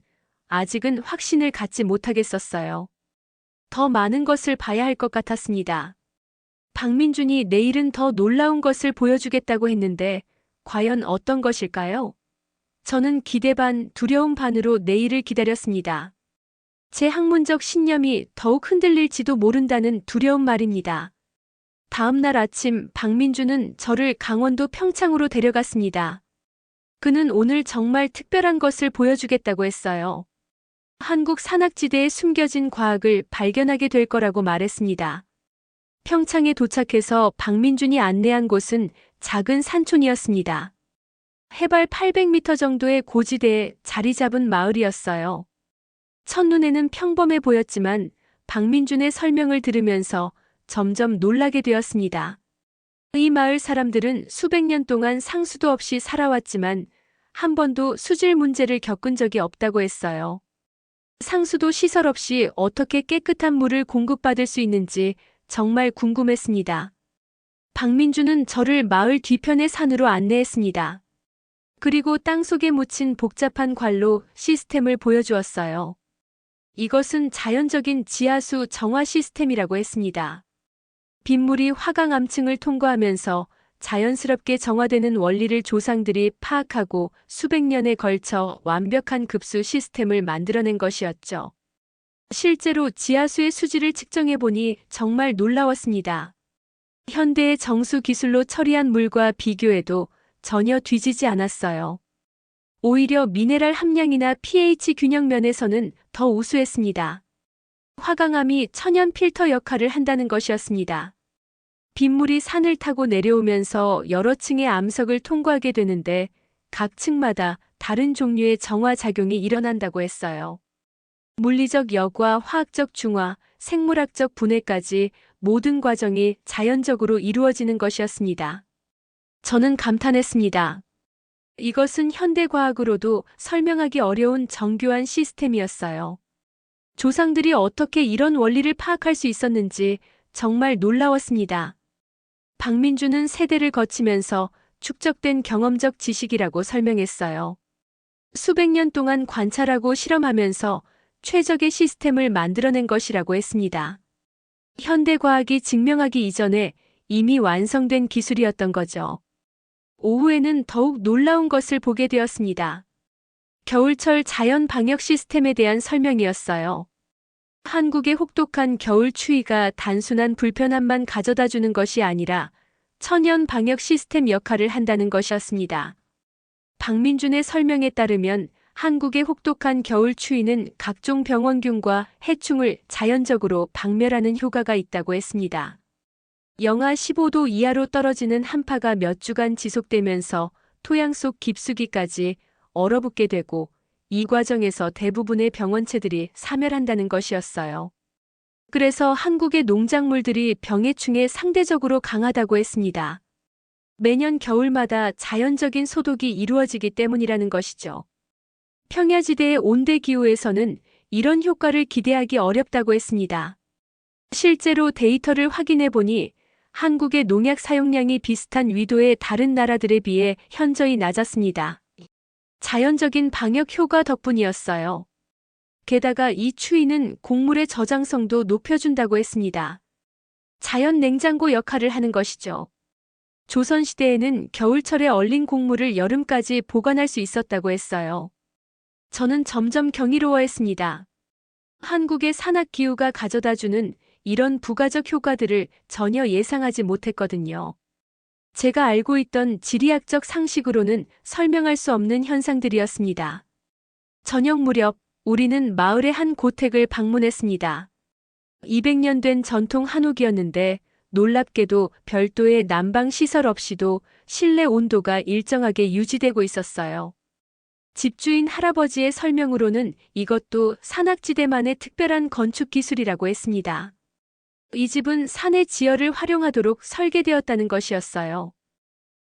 아직은 확신을 갖지 못하겠었어요. 더 많은 것을 봐야 할 것 같았습니다. 박민준이 내일은 더 놀라운 것을 보여주겠다고 했는데 과연 어떤 것일까요? 저는 기대 반 두려움 반으로 내일을 기다렸습니다. 제 학문적 신념이 더욱 흔들릴지도 모른다는 두려운 말입니다. 다음 날 아침 박민주는 저를 강원도 평창으로 데려갔습니다. 그는 오늘 정말 특별한 것을 보여주겠다고 했어요. 한국 산악지대에 숨겨진 과학을 발견하게 될 거라고 말했습니다. 평창에 도착해서 박민준이 안내한 곳은 작은 산촌이었습니다. 해발 800m 정도의 고지대에 자리 잡은 마을이었어요. 첫눈에는 평범해 보였지만 박민준의 설명을 들으면서 점점 놀라게 되었습니다. 이 마을 사람들은 수백 년 동안 상수도 없이 살아왔지만 한 번도 수질 문제를 겪은 적이 없다고 했어요. 상수도 시설 없이 어떻게 깨끗한 물을 공급받을 수 있는지 정말 궁금했습니다. 박민주는 저를 마을 뒤편의 산으로 안내했습니다. 그리고 땅속에 묻힌 복잡한 관로 시스템을 보여주었어요. 이것은 자연적인 지하수 정화 시스템이라고 했습니다. 빗물이 화강암층을 통과하면서 자연스럽게 정화되는 원리를 조상들이 파악하고 수백 년에 걸쳐 완벽한 급수 시스템을 만들어낸 것이었죠. 실제로 지하수의 수질을 측정해보니 정말 놀라웠습니다. 현대의 정수 기술로 처리한 물과 비교해도 전혀 뒤지지 않았어요. 오히려 미네랄 함량이나 pH 균형 면에서는 더 우수했습니다. 화강암이 천연 필터 역할을 한다는 것이었습니다. 빗물이 산을 타고 내려오면서 여러 층의 암석을 통과하게 되는데 각 층마다 다른 종류의 정화 작용이 일어난다고 했어요. 물리적 여과, 화학적 중화, 생물학적 분해까지 모든 과정이 자연적으로 이루어지는 것이었습니다. 저는 감탄했습니다. 이것은 현대과학으로도 설명하기 어려운 정교한 시스템이었어요. 조상들이 어떻게 이런 원리를 파악할 수 있었는지 정말 놀라웠습니다. 박민주는 세대를 거치면서 축적된 경험적 지식이라고 설명했어요. 수백 년 동안 관찰하고 실험하면서 최적의 시스템을 만들어낸 것이라고 했습니다. 현대과학이 증명하기 이전에 이미 완성된 기술이었던 거죠. 오후에는 더욱 놀라운 것을 보게 되었습니다. 겨울철 자연 방역 시스템에 대한 설명이었어요. 한국의 혹독한 겨울 추위가 단순한 불편함만 가져다 주는 것이 아니라 천연 방역 시스템 역할을 한다는 것이었습니다. 박민준의 설명에 따르면 한국의 혹독한 겨울 추위는 각종 병원균과 해충을 자연적으로 박멸하는 효과가 있다고 했습니다. 영하 15도 이하로 떨어지는 한파가 몇 주간 지속되면서 토양 속 깊숙이까지 얼어붙게 되고 이 과정에서 대부분의 병원체들이 사멸한다는 것이었어요. 그래서 한국의 농작물들이 병해충에 상대적으로 강하다고 했습니다. 매년 겨울마다 자연적인 소독이 이루어지기 때문이라는 것이죠. 평야지대의 온대 기후에서는 이런 효과를 기대하기 어렵다고 했습니다. 실제로 데이터를 확인해 보니 한국의 농약 사용량이 비슷한 위도의 다른 나라들에 비해 현저히 낮았습니다. 자연적인 방역 효과 덕분이었어요. 게다가 이 추위는 곡물의 저장성도 높여준다고 했습니다. 자연 냉장고 역할을 하는 것이죠. 조선시대에는 겨울철에 얼린 곡물을 여름까지 보관할 수 있었다고 했어요. 저는 점점 경이로워했습니다. 한국의 산악 기후가 가져다주는 이런 부가적 효과들을 전혀 예상하지 못했거든요. 제가 알고 있던 지리학적 상식으로는 설명할 수 없는 현상들이었습니다. 저녁 무렵 우리는 마을의 한 고택을 방문했습니다. 200년 된 전통 한옥이었는데 놀랍게도 별도의 난방 시설 없이도 실내 온도가 일정하게 유지되고 있었어요. 집주인 할아버지의 설명으로는 이것도 산악지대만의 특별한 건축 기술이라고 했습니다. 이 집은 산의 지열을 활용하도록 설계되었다는 것이었어요.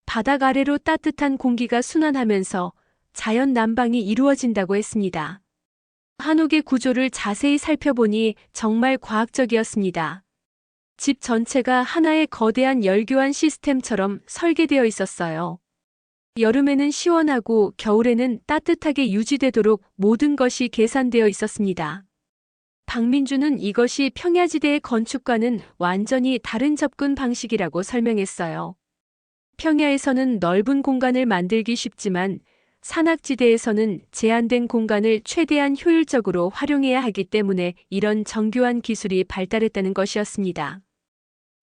바닥 아래로 따뜻한 공기가 순환하면서 자연 난방이 이루어진다고 했습니다. 한옥의 구조를 자세히 살펴보니 정말 과학적이었습니다. 집 전체가 하나의 거대한 열교환 시스템처럼 설계되어 있었어요. 여름에는 시원하고 겨울에는 따뜻하게 유지되도록 모든 것이 계산되어 있었습니다. 박민주는 이것이 평야지대의 건축과는 완전히 다른 접근 방식이라고 설명했어요. 평야에서는 넓은 공간을 만들기 쉽지만 산악지대에서는 제한된 공간을 최대한 효율적으로 활용해야 하기 때문에 이런 정교한 기술이 발달했다는 것이었습니다.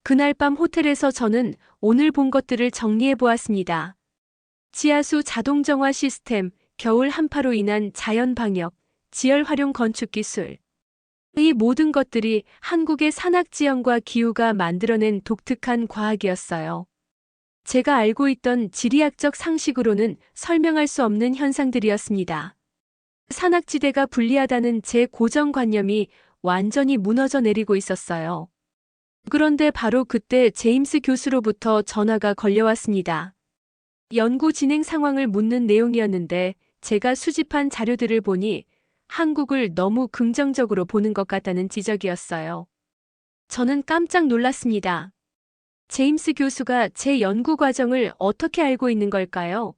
그날 밤 호텔에서 저는 오늘 본 것들을 정리해 보았습니다. 지하수 자동 정화 시스템, 겨울 한파로 인한 자연 방역, 지열 활용 건축 기술. 이 모든 것들이 한국의 산악 지형과 기후가 만들어낸 독특한 과학이었어요. 제가 알고 있던 지리학적 상식으로는 설명할 수 없는 현상들이었습니다. 산악지대가 불리하다는 제 고정관념이 완전히 무너져 내리고 있었어요. 그런데 바로 그때 제임스 교수로부터 전화가 걸려왔습니다. 연구 진행 상황을 묻는 내용이었는데 제가 수집한 자료들을 보니 한국을 너무 긍정적으로 보는 것 같다는 지적이었어요. 저는 깜짝 놀랐습니다. 제임스 교수가 제 연구 과정을 어떻게 알고 있는 걸까요?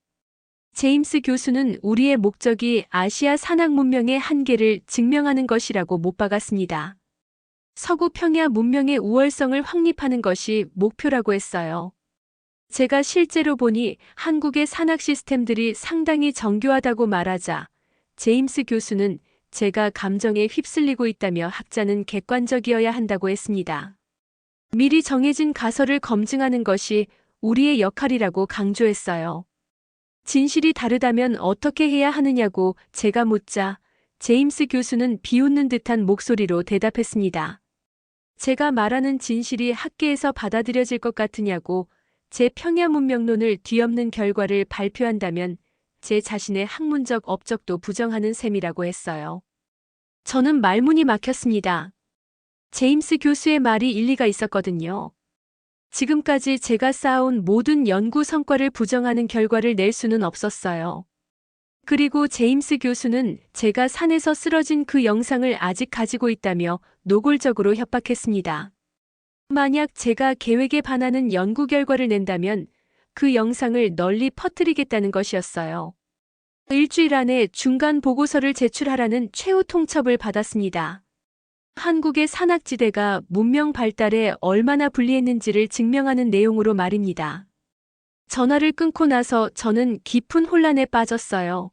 제임스 교수는 우리의 목적이 아시아 산악 문명의 한계를 증명하는 것이라고 못 박았습니다. 서구 평야 문명의 우월성을 확립하는 것이 목표라고 했어요. 제가 실제로 보니 한국의 산악 시스템들이 상당히 정교하다고 말하자 제임스 교수는 제가 감정에 휩쓸리고 있다며 학자는 객관적이어야 한다고 했습니다. 미리 정해진 가설을 검증하는 것이 우리의 역할이라고 강조했어요. 진실이 다르다면 어떻게 해야 하느냐고 제가 묻자 제임스 교수는 비웃는 듯한 목소리로 대답했습니다. 제가 말하는 진실이 학계에서 받아들여질 것 같으냐고 제 평야 문명론을 뒤엎는 결과를 발표한다면 제 자신의 학문적 업적도 부정하는 셈이라고 했어요. 저는 말문이 막혔습니다. 제임스 교수의 말이 일리가 있었거든요. 지금까지 제가 쌓아온 모든 연구 성과를 부정하는 결과를 낼 수는 없었어요. 그리고 제임스 교수는 제가 산에서 쓰러진 그 영상을 아직 가지고 있다며 노골적으로 협박했습니다. 만약 제가 계획에 반하는 연구 결과를 낸다면 그 영상을 널리 퍼뜨리겠다는 것이었어요. 일주일 안에 중간 보고서를 제출하라는 최후 통첩을 받았습니다. 한국의 산악지대가 문명 발달에 얼마나 불리했는지를 증명하는 내용으로 말입니다. 전화를 끊고 나서 저는 깊은 혼란에 빠졌어요.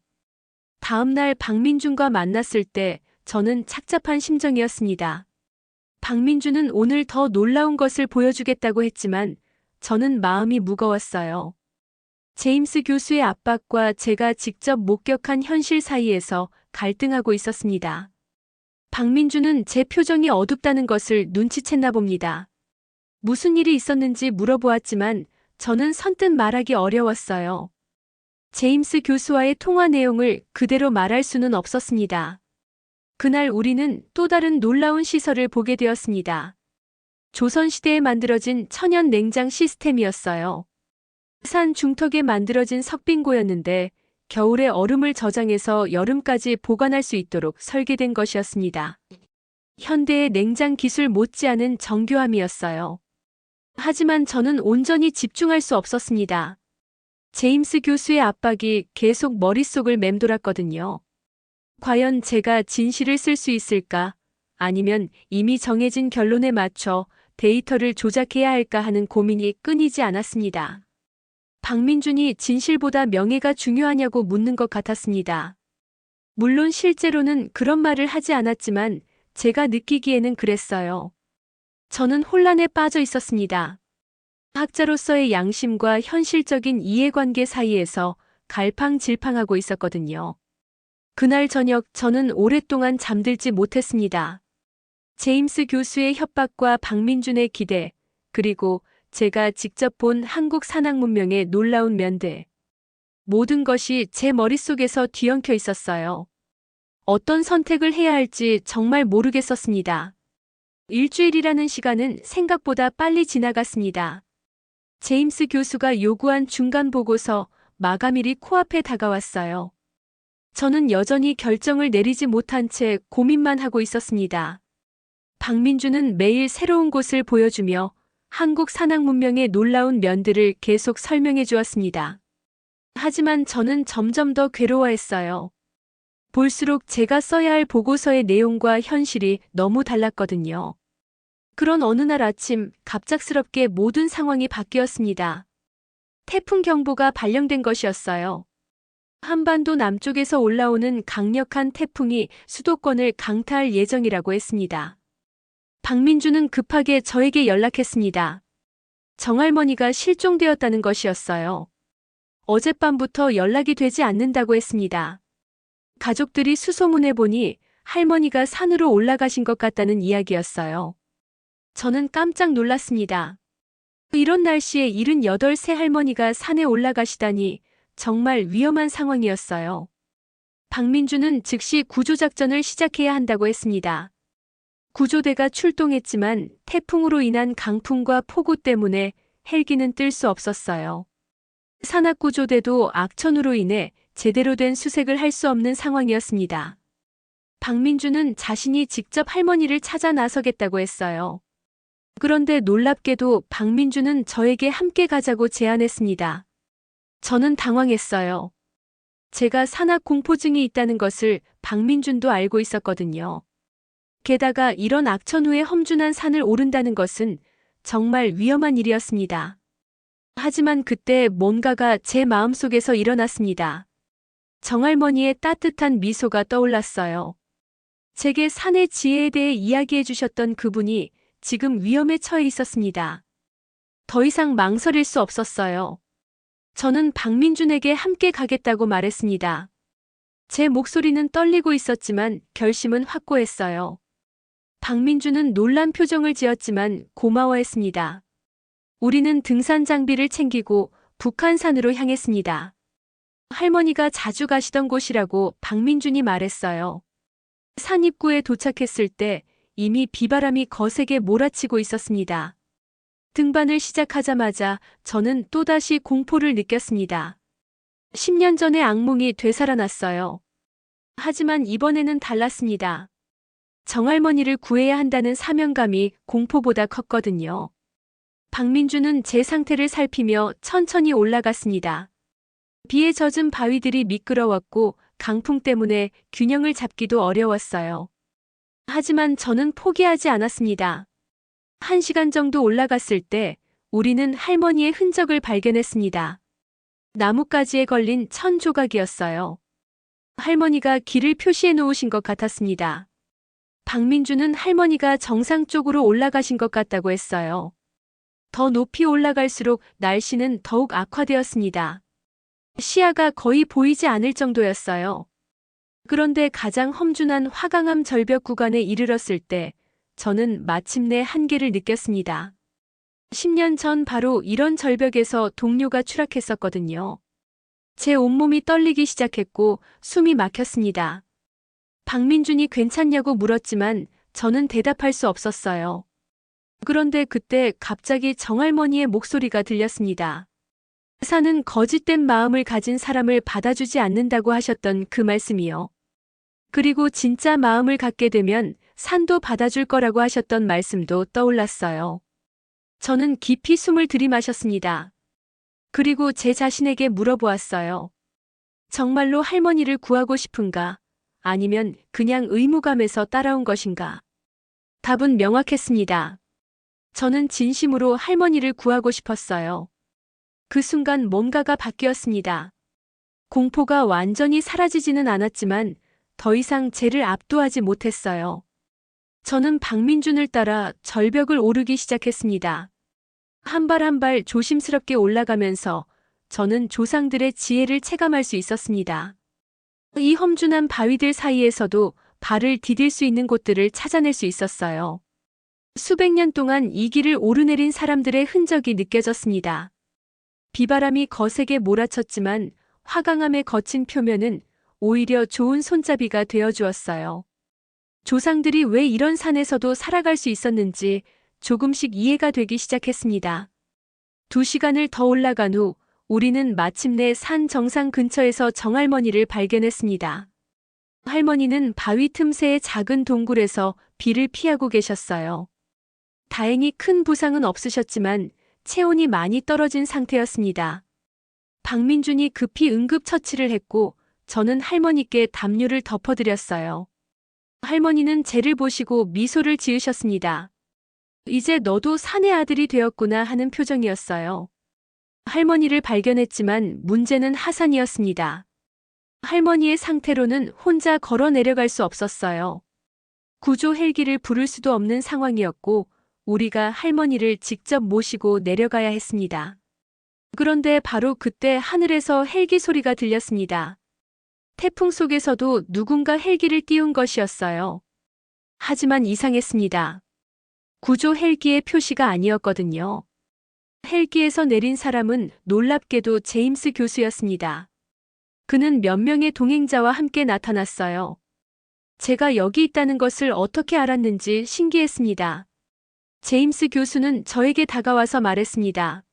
다음 날 박민준과 만났을 때 저는 착잡한 심정이었습니다. 박민준은 오늘 더 놀라운 것을 보여주겠다고 했지만 저는 마음이 무거웠어요. 제임스 교수의 압박과 제가 직접 목격한 현실 사이에서 갈등하고 있었습니다. 박민준은 제 표정이 어둡다는 것을 눈치챘나 봅니다. 무슨 일이 있었는지 물어보았지만 저는 선뜻 말하기 어려웠어요. 제임스 교수와의 통화 내용을 그대로 말할 수는 없었습니다. 그날 우리는 또 다른 놀라운 시설을 보게 되었습니다. 조선시대에 만들어진 천연 냉장 시스템이었어요. 산 중턱에 만들어진 석빙고였는데 겨울에 얼음을 저장해서 여름까지 보관할 수 있도록 설계된 것이었습니다. 현대의 냉장 기술 못지않은 정교함이었어요. 하지만 저는 온전히 집중할 수 없었습니다. 제임스 교수의 압박이 계속 머릿속을 맴돌았거든요. 과연 제가 진실을 쓸 수 있을까? 아니면 이미 정해진 결론에 맞춰 데이터를 조작해야 할까 하는 고민이 끊이지 않았습니다. 박민준이 진실보다 명예가 중요하냐고 묻는 것 같았습니다. 물론 실제로는 그런 말을 하지 않았지만 제가 느끼기에는 그랬어요. 저는 혼란에 빠져 있었습니다. 학자로서의 양심과 현실적인 이해관계 사이에서 갈팡질팡하고 있었거든요. 그날 저녁 저는 오랫동안 잠들지 못했습니다. 제임스 교수의 협박과 박민준의 기대, 그리고 제가 직접 본 한국 산악 문명의 놀라운 면들. 모든 것이 제 머릿속에서 뒤엉켜 있었어요. 어떤 선택을 해야 할지 정말 모르겠었습니다. 일주일이라는 시간은 생각보다 빨리 지나갔습니다. 제임스 교수가 요구한 중간 보고서 마감일이 코앞에 다가왔어요. 저는 여전히 결정을 내리지 못한 채 고민만 하고 있었습니다. 박민주는 매일 새로운 곳을 보여주며 한국 산악 문명의 놀라운 면들을 계속 설명해 주었습니다. 하지만 저는 점점 더 괴로워했어요. 볼수록 제가 써야 할 보고서의 내용과 현실이 너무 달랐거든요. 그런 어느 날 아침 갑작스럽게 모든 상황이 바뀌었습니다. 태풍 경보가 발령된 것이었어요. 한반도 남쪽에서 올라오는 강력한 태풍이 수도권을 강타할 예정이라고 했습니다. 박민주는 급하게 저에게 연락했습니다. 정할머니가 실종되었다는 것이었어요. 어젯밤부터 연락이 되지 않는다고 했습니다. 가족들이 수소문해 보니 할머니가 산으로 올라가신 것 같다는 이야기였어요. 저는 깜짝 놀랐습니다. 이런 날씨에 78세 할머니가 산에 올라가시다니 정말 위험한 상황이었어요. 박민주는 즉시 구조작전을 시작해야 한다고 했습니다. 구조대가 출동했지만 태풍으로 인한 강풍과 폭우 때문에 헬기는 뜰 수 없었어요. 산악구조대도 악천후로 인해 제대로 된 수색을 할 수 없는 상황이었습니다. 박민주는 자신이 직접 할머니를 찾아 나서겠다고 했어요. 그런데 놀랍게도 박민주는 저에게 함께 가자고 제안했습니다. 저는 당황했어요. 제가 산악 공포증이 있다는 것을 박민준도 알고 있었거든요. 게다가 이런 악천후에 험준한 산을 오른다는 것은 정말 위험한 일이었습니다. 하지만 그때 뭔가가 제 마음속에서 일어났습니다. 정할머니의 따뜻한 미소가 떠올랐어요. 제게 산의 지혜에 대해 이야기해 주셨던 그분이 지금 위험에 처해 있었습니다. 더 이상 망설일 수 없었어요. 저는 박민준에게 함께 가겠다고 말했습니다. 제 목소리는 떨리고 있었지만 결심은 확고했어요. 박민준은 놀란 표정을 지었지만 고마워했습니다. 우리는 등산 장비를 챙기고 북한산으로 향했습니다. 할머니가 자주 가시던 곳이라고 박민준이 말했어요. 산 입구에 도착했을 때 이미 비바람이 거세게 몰아치고 있었습니다. 등반을 시작하자마자 저는 또다시 공포를 느꼈습니다. 10년 전의 악몽이 되살아났어요. 하지만 이번에는 달랐습니다. 정할머니를 구해야 한다는 사명감이 공포보다 컸거든요. 박민주는 제 상태를 살피며 천천히 올라갔습니다. 비에 젖은 바위들이 미끄러웠고 강풍 때문에 균형을 잡기도 어려웠어요. 하지만 저는 포기하지 않았습니다. 1시간 정도 올라갔을 때 우리는 할머니의 흔적을 발견했습니다. 나뭇가지에 걸린 천 조각이었어요. 할머니가 길을 표시해 놓으신 것 같았습니다. 박민주는 할머니가 정상 쪽으로 올라가신 것 같다고 했어요. 더 높이 올라갈수록 날씨는 더욱 악화되었습니다. 시야가 거의 보이지 않을 정도였어요. 그런데 가장 험준한 화강암 절벽 구간에 이르렀을 때 저는 마침내 한계를 느꼈습니다. 10년 전 바로 이런 절벽에서 동료가 추락했었거든요. 제 온몸이 떨리기 시작했고 숨이 막혔습니다. 박민준이 괜찮냐고 물었지만 저는 대답할 수 없었어요. 그런데 그때 갑자기 정할머니의 목소리가 들렸습니다. 산은 거짓된 마음을 가진 사람을 받아주지 않는다고 하셨던 그 말씀이요. 그리고 진짜 마음을 갖게 되면 산도 받아줄 거라고 하셨던 말씀도 떠올랐어요. 저는 깊이 숨을 들이마셨습니다. 그리고 제 자신에게 물어보았어요. 정말로 할머니를 구하고 싶은가? 아니면 그냥 의무감에서 따라온 것인가? 답은 명확했습니다. 저는 진심으로 할머니를 구하고 싶었어요. 그 순간 뭔가가 바뀌었습니다. 공포가 완전히 사라지지는 않았지만 더 이상 쟤를 압도하지 못했어요. 저는 박민준을 따라 절벽을 오르기 시작했습니다. 한 발 한 발 조심스럽게 올라가면서 저는 조상들의 지혜를 체감할 수 있었습니다. 이 험준한 바위들 사이에서도 발을 디딜 수 있는 곳들을 찾아낼 수 있었어요. 수백 년 동안 이 길을 오르내린 사람들의 흔적이 느껴졌습니다. 비바람이 거세게 몰아쳤지만 화강암의 거친 표면은 오히려 좋은 손잡이가 되어 주었어요. 조상들이 왜 이런 산에서도 살아갈 수 있었는지 조금씩 이해가 되기 시작했습니다. 2시간을 더 올라간 후 우리는 마침내 산 정상 근처에서 정할머니를 발견했습니다. 할머니는 바위 틈새의 작은 동굴에서 비를 피하고 계셨어요. 다행히 큰 부상은 없으셨지만 체온이 많이 떨어진 상태였습니다. 박민준이 급히 응급처치를 했고 저는 할머니께 담요를 덮어드렸어요. 할머니는 쟤를 보시고 미소를 지으셨습니다. 이제 너도 사내 아들이 되었구나 하는 표정이었어요. 할머니를 발견했지만 문제는 하산이었습니다. 할머니의 상태로는 혼자 걸어 내려갈 수 없었어요. 구조 헬기를 부를 수도 없는 상황이었고 우리가 할머니를 직접 모시고 내려가야 했습니다. 그런데 바로 그때 하늘에서 헬기 소리가 들렸습니다. 태풍 속에서도 누군가 헬기를 띄운 것이었어요. 하지만 이상했습니다. 구조 헬기의 표시가 아니었거든요. 헬기에서 내린 사람은 놀랍게도 제임스 교수였습니다. 그는 몇 명의 동행자와 함께 나타났어요. 제가 여기 있다는 것을 어떻게 알았는지 신기했습니다. 제임스 교수는 저에게 다가와서 말했습니다.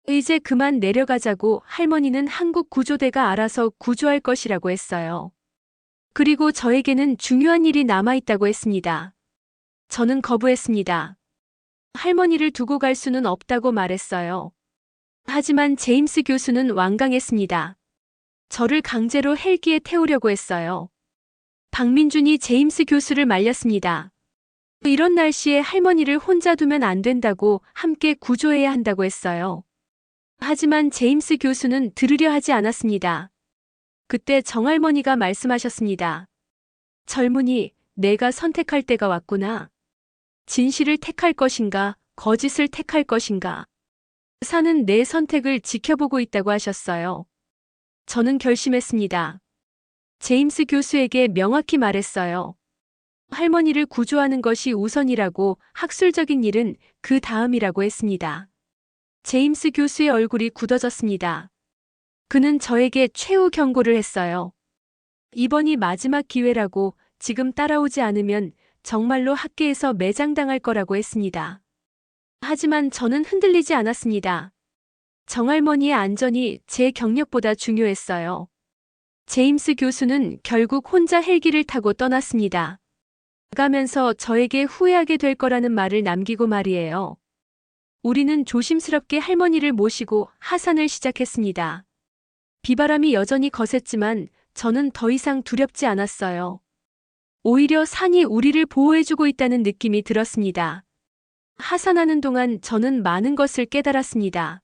이제 그만 내려가자고. 할머니는 한국 구조대가 알아서 구조할 것이라고 했어요. 그리고 저에게는 중요한 일이 남아있다고 했습니다. 저는 거부했습니다. 할머니를 두고 갈 수는 없다고 말했어요. 하지만 제임스 교수는 완강했습니다. 저를 강제로 헬기에 태우려고 했어요. 박민준이 제임스 교수를 말렸습니다. 이런 날씨에 할머니를 혼자 두면 안 된다고, 함께 구조해야 한다고 했어요. 하지만 제임스 교수는 들으려 하지 않았습니다. 그때 정할머니가 말씀하셨습니다. 젊은이, 내가 선택할 때가 왔구나. 진실을 택할 것인가, 거짓을 택할 것인가. 산은 내 선택을 지켜보고 있다고 하셨어요. 저는 결심했습니다. 제임스 교수에게 명확히 말했어요. 할머니를 구조하는 것이 우선이라고, 학술적인 일은 그 다음이라고 했습니다. 제임스 교수의 얼굴이 굳어졌습니다. 그는 저에게 최후 경고를 했어요. 이번이 마지막 기회라고, 지금 따라오지 않으면 정말로 학계에서 매장당할 거라고 했습니다. 하지만 저는 흔들리지 않았습니다. 정할머니의 안전이 제 경력보다 중요했어요. 제임스 교수는 결국 혼자 헬기를 타고 떠났습니다. 가면서 저에게 후회하게 될 거라는 말을 남기고 말이에요. 우리는 조심스럽게 할머니를 모시고 하산을 시작했습니다. 비바람이 여전히 거셌지만 저는 더 이상 두렵지 않았어요. 오히려 산이 우리를 보호해주고 있다는 느낌이 들었습니다. 하산하는 동안 저는 많은 것을 깨달았습니다.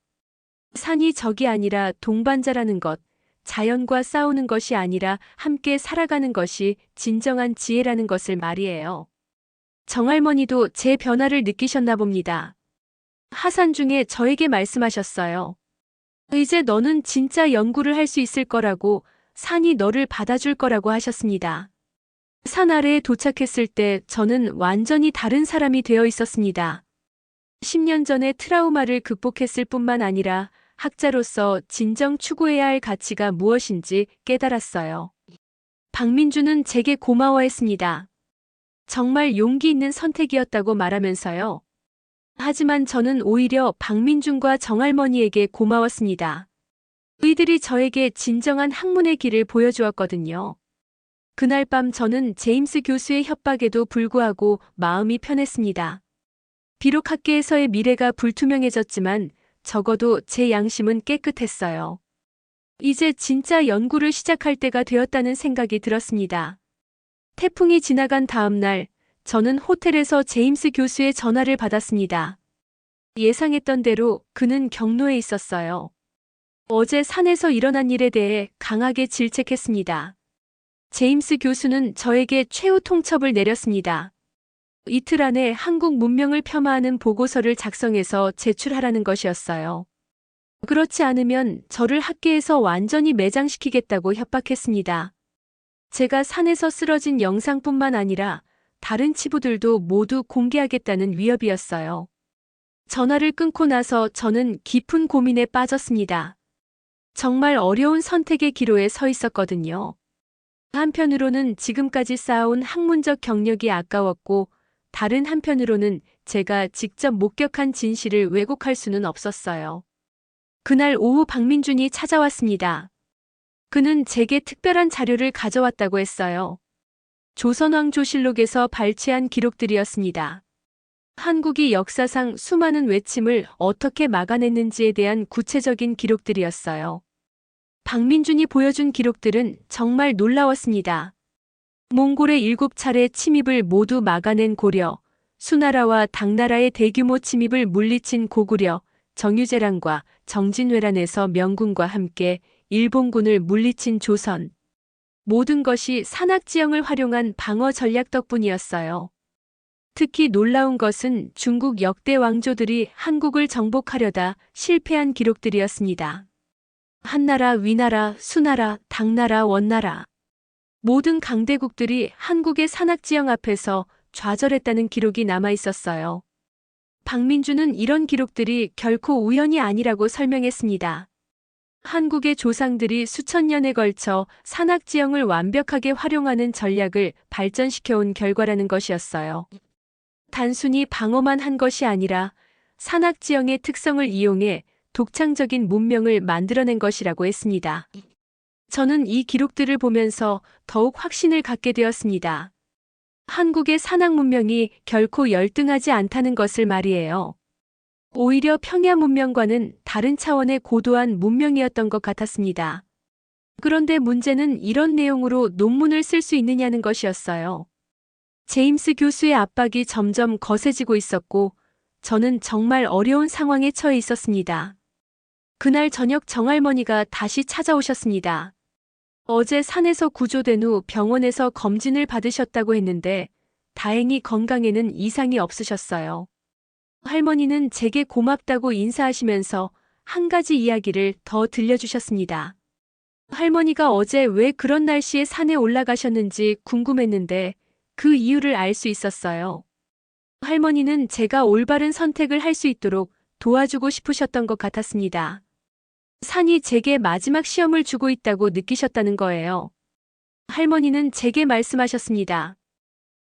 산이 적이 아니라 동반자라는 것, 자연과 싸우는 것이 아니라 함께 살아가는 것이 진정한 지혜라는 것을 말이에요. 정할머니도 제 변화를 느끼셨나 봅니다. 하산 중에 저에게 말씀하셨어요. 이제 너는 진짜 연구를 할 수 있을 거라고, 산이 너를 받아줄 거라고 하셨습니다. 산 아래에 도착했을 때 저는 완전히 다른 사람이 되어 있었습니다. 10년 전의 트라우마를 극복했을 뿐만 아니라 학자로서 진정 추구해야 할 가치가 무엇인지 깨달았어요. 박민준은 제게 고마워했습니다. 정말 용기 있는 선택이었다고 말하면서요. 하지만 저는 오히려 박민준과 정할머니에게 고마웠습니다. 이들이 저에게 진정한 학문의 길을 보여주었거든요. 그날 밤 저는 제임스 교수의 협박에도 불구하고 마음이 편했습니다. 비록 학계에서의 미래가 불투명해졌지만 적어도 제 양심은 깨끗했어요. 이제 진짜 연구를 시작할 때가 되었다는 생각이 들었습니다. 태풍이 지나간 다음 날, 저는 호텔에서 제임스 교수의 전화를 받았습니다. 예상했던 대로 그는 경로에 있었어요. 어제 산에서 일어난 일에 대해 강하게 질책했습니다. 제임스 교수는 저에게 최후 통첩을 내렸습니다. 이틀 안에 한국 문명을 폄하하는 보고서를 작성해서 제출하라는 것이었어요. 그렇지 않으면 저를 학계에서 완전히 매장시키겠다고 협박했습니다. 제가 산에서 쓰러진 영상뿐만 아니라 다른 치부들도 모두 공개하겠다는 위협이었어요. 전화를 끊고 나서 저는 깊은 고민에 빠졌습니다. 정말 어려운 선택의 기로에 서 있었거든요. 한편으로는 지금까지 쌓아온 학문적 경력이 아까웠고, 다른 한편으로는 제가 직접 목격한 진실을 왜곡할 수는 없었어요. 그날 오후 박민준이 찾아왔습니다. 그는 제게 특별한 자료를 가져왔다고 했어요. 조선왕조실록에서 발췌한 기록들이었습니다. 한국이 역사상 수많은 외침을 어떻게 막아냈는지에 대한 구체적인 기록들이었어요. 박민준이 보여준 기록들은 정말 놀라웠습니다. 몽골의 7차례 침입을 모두 막아낸 고려, 수나라와 당나라의 대규모 침입을 물리친 고구려, 정유재랑과 정진회란에서 명군과 함께 일본군을 물리친 조선. 모든 것이 산악지형을 활용한 방어 전략 덕분이었어요. 특히 놀라운 것은 중국 역대 왕조들이 한국을 정복하려다 실패한 기록들이었습니다. 한나라, 위나라, 수나라, 당나라, 원나라. 모든 강대국들이 한국의 산악지형 앞에서 좌절했다는 기록이 남아 있었어요. 박민준은 이런 기록들이 결코 우연이 아니라고 설명했습니다. 한국의 조상들이 수천 년에 걸쳐 산악지형을 완벽하게 활용하는 전략을 발전시켜온 결과라는 것이었어요. 단순히 방어만 한 것이 아니라 산악지형의 특성을 이용해 독창적인 문명을 만들어낸 것이라고 했습니다. 저는 이 기록들을 보면서 더욱 확신을 갖게 되었습니다. 한국의 산악 문명이 결코 열등하지 않다는 것을 말이에요. 오히려 평야 문명과는 다른 차원의 고도한 문명이었던 것 같았습니다. 그런데 문제는 이런 내용으로 논문을 쓸 수 있느냐는 것이었어요. 제임스 교수의 압박이 점점 거세지고 있었고, 저는 정말 어려운 상황에 처해 있었습니다. 그날 저녁 정할머니가 다시 찾아오셨습니다. 어제 산에서 구조된 후 병원에서 검진을 받으셨다고 했는데 다행히 건강에는 이상이 없으셨어요. 할머니는 제게 고맙다고 인사하시면서 한 가지 이야기를 더 들려주셨습니다. 할머니가 어제 왜 그런 날씨에 산에 올라가셨는지 궁금했는데 그 이유를 알 수 있었어요. 할머니는 제가 올바른 선택을 할 수 있도록 도와주고 싶으셨던 것 같았습니다. 산이 제게 마지막 시험을 주고 있다고 느끼셨다는 거예요. 할머니는 제게 말씀하셨습니다.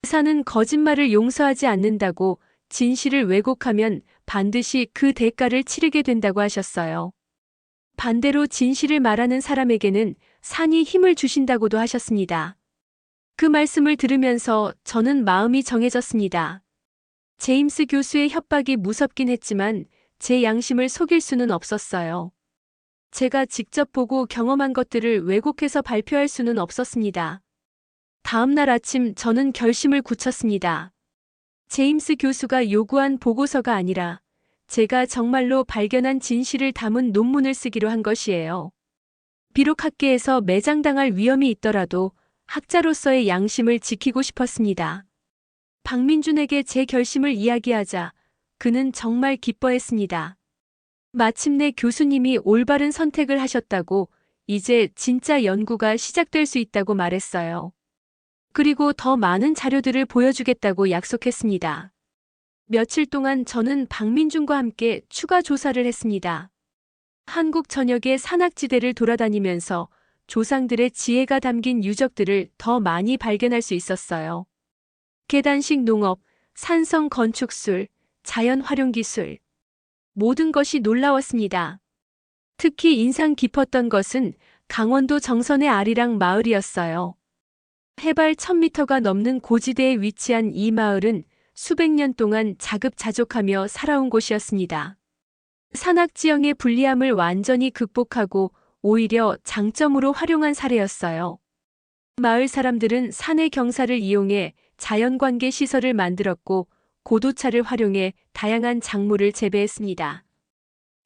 산은 거짓말을 용서하지 않는다고, 진실을 왜곡하면 반드시 그 대가를 치르게 된다고 하셨어요. 반대로 진실을 말하는 사람에게는 산이 힘을 주신다고도 하셨습니다. 그 말씀을 들으면서 저는 마음이 정해졌습니다. 제임스 교수의 협박이 무섭긴 했지만 제 양심을 속일 수는 없었어요. 제가 직접 보고 경험한 것들을 왜곡해서 발표할 수는 없었습니다. 다음 날 아침 저는 결심을 굳혔습니다. 제임스 교수가 요구한 보고서가 아니라 제가 정말로 발견한 진실을 담은 논문을 쓰기로 한 것이에요. 비록 학계에서 매장당할 위험이 있더라도 학자로서의 양심을 지키고 싶었습니다. 박민준에게 제 결심을 이야기하자 그는 정말 기뻐했습니다. 마침내 교수님이 올바른 선택을 하셨다고, 이제 진짜 연구가 시작될 수 있다고 말했어요. 그리고 더 많은 자료들을 보여주겠다고 약속했습니다. 며칠 동안 저는 박민준과 함께 추가 조사를 했습니다. 한국 전역의 산악지대를 돌아다니면서 조상들의 지혜가 담긴 유적들을 더 많이 발견할 수 있었어요. 계단식 농업, 산성 건축술, 자연 활용 기술. 모든 것이 놀라웠습니다. 특히 인상 깊었던 것은 강원도 정선의 아리랑 마을이었어요. 해발 1000m가 넘는 고지대에 위치한 이 마을은 수백 년 동안 자급자족하며 살아온 곳이었습니다. 산악지형의 불리함을 완전히 극복하고 오히려 장점으로 활용한 사례였어요. 마을 사람들은 산의 경사를 이용해 자연관계 시설을 만들었고 고도차를 활용해 다양한 작물을 재배했습니다.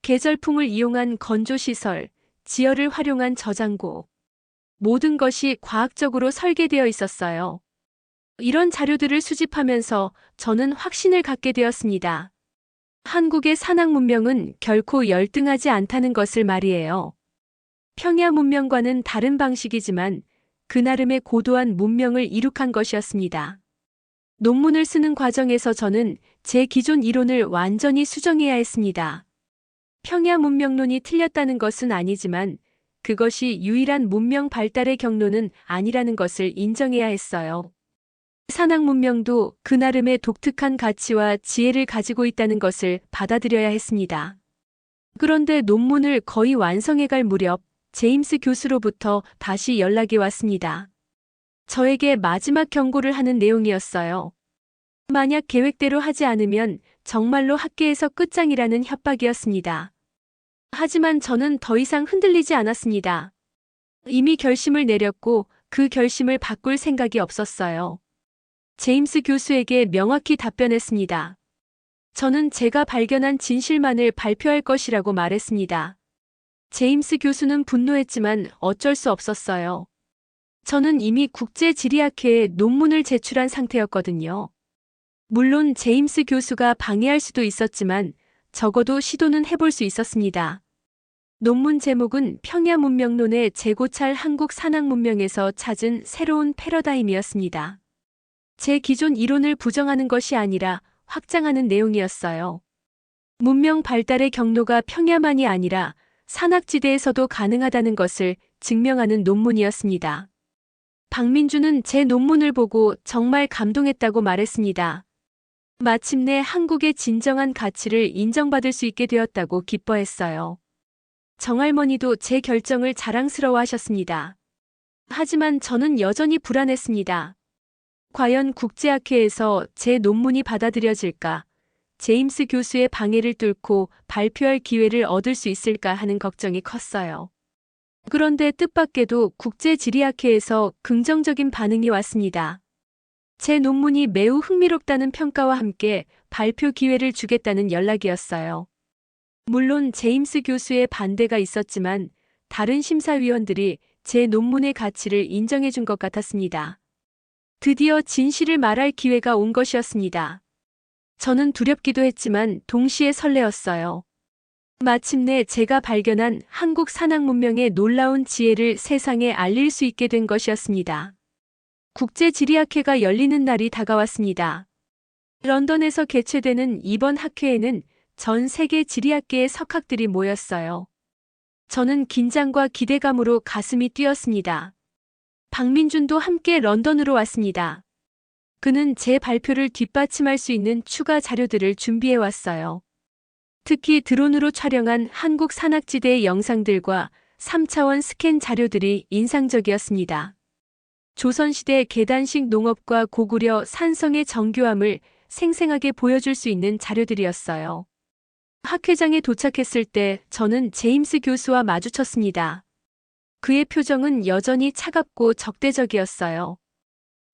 계절풍을 이용한 건조시설, 지열을 활용한 저장고. 모든 것이 과학적으로 설계되어 있었어요. 이런 자료들을 수집하면서 저는 확신을 갖게 되었습니다. 한국의 산악 문명은 결코 열등하지 않다는 것을 말이에요. 평야 문명과는 다른 방식이지만 그 나름의 고도한 문명을 이룩한 것이었습니다. 논문을 쓰는 과정에서 저는 제 기존 이론을 완전히 수정해야 했습니다. 평야 문명론이 틀렸다는 것은 아니지만 그것이 유일한 문명 발달의 경로는 아니라는 것을 인정해야 했어요. 산악 문명도 그 나름의 독특한 가치와 지혜를 가지고 있다는 것을 받아들여야 했습니다. 그런데 논문을 거의 완성해갈 무렵 제임스 교수로부터 다시 연락이 왔습니다. 저에게 마지막 경고를 하는 내용이었어요. 만약 계획대로 하지 않으면 정말로 학계에서 끝장이라는 협박이었습니다. 하지만 저는 더 이상 흔들리지 않았습니다. 이미 결심을 내렸고 그 결심을 바꿀 생각이 없었어요. 제임스 교수에게 명확히 답변했습니다. 저는 제가 발견한 진실만을 발표할 것이라고 말했습니다. 제임스 교수는 분노했지만 어쩔 수 없었어요. 저는 이미 국제지리학회에 논문을 제출한 상태였거든요. 물론 제임스 교수가 방해할 수도 있었지만 적어도 시도는 해볼 수 있었습니다. 논문 제목은 평야문명론의 재고찰 한국 산악문명에서 찾은 새로운 패러다임이었습니다. 제 기존 이론을 부정하는 것이 아니라 확장하는 내용이었어요. 문명 발달의 경로가 평야만이 아니라 산악지대에서도 가능하다는 것을 증명하는 논문이었습니다. 박민주는 제 논문을 보고 정말 감동했다고 말했습니다. 마침내 한국의 진정한 가치를 인정받을 수 있게 되었다고 기뻐했어요. 정할머니도 제 결정을 자랑스러워하셨습니다. 하지만 저는 여전히 불안했습니다. 과연 국제학회에서 제 논문이 받아들여질까? 제임스 교수의 방해를 뚫고 발표할 기회를 얻을 수 있을까 하는 걱정이 컸어요. 그런데 뜻밖에도 국제지리학회에서 긍정적인 반응이 왔습니다. 제 논문이 매우 흥미롭다는 평가와 함께 발표 기회를 주겠다는 연락이었어요. 물론 제임스 교수의 반대가 있었지만 다른 심사위원들이 제 논문의 가치를 인정해 준 것 같았습니다. 드디어 진실을 말할 기회가 온 것이었습니다. 저는 두렵기도 했지만 동시에 설레었어요. 마침내 제가 발견한 한국 산악 문명의 놀라운 지혜를 세상에 알릴 수 있게 된 것이었습니다. 국제지리학회가 열리는 날이 다가왔습니다. 런던에서 개최되는 이번 학회에는 전 세계 지리학계의 석학들이 모였어요. 저는 긴장과 기대감으로 가슴이 뛰었습니다. 박민준도 함께 런던으로 왔습니다. 그는 제 발표를 뒷받침할 수 있는 추가 자료들을 준비해 왔어요. 특히 드론으로 촬영한 한국 산악지대의 영상들과 3차원 스캔 자료들이 인상적이었습니다. 조선시대 계단식 농업과 고구려 산성의 정교함을 생생하게 보여줄 수 있는 자료들이었어요. 학회장에 도착했을 때 저는 제임스 교수와 마주쳤습니다. 그의 표정은 여전히 차갑고 적대적이었어요.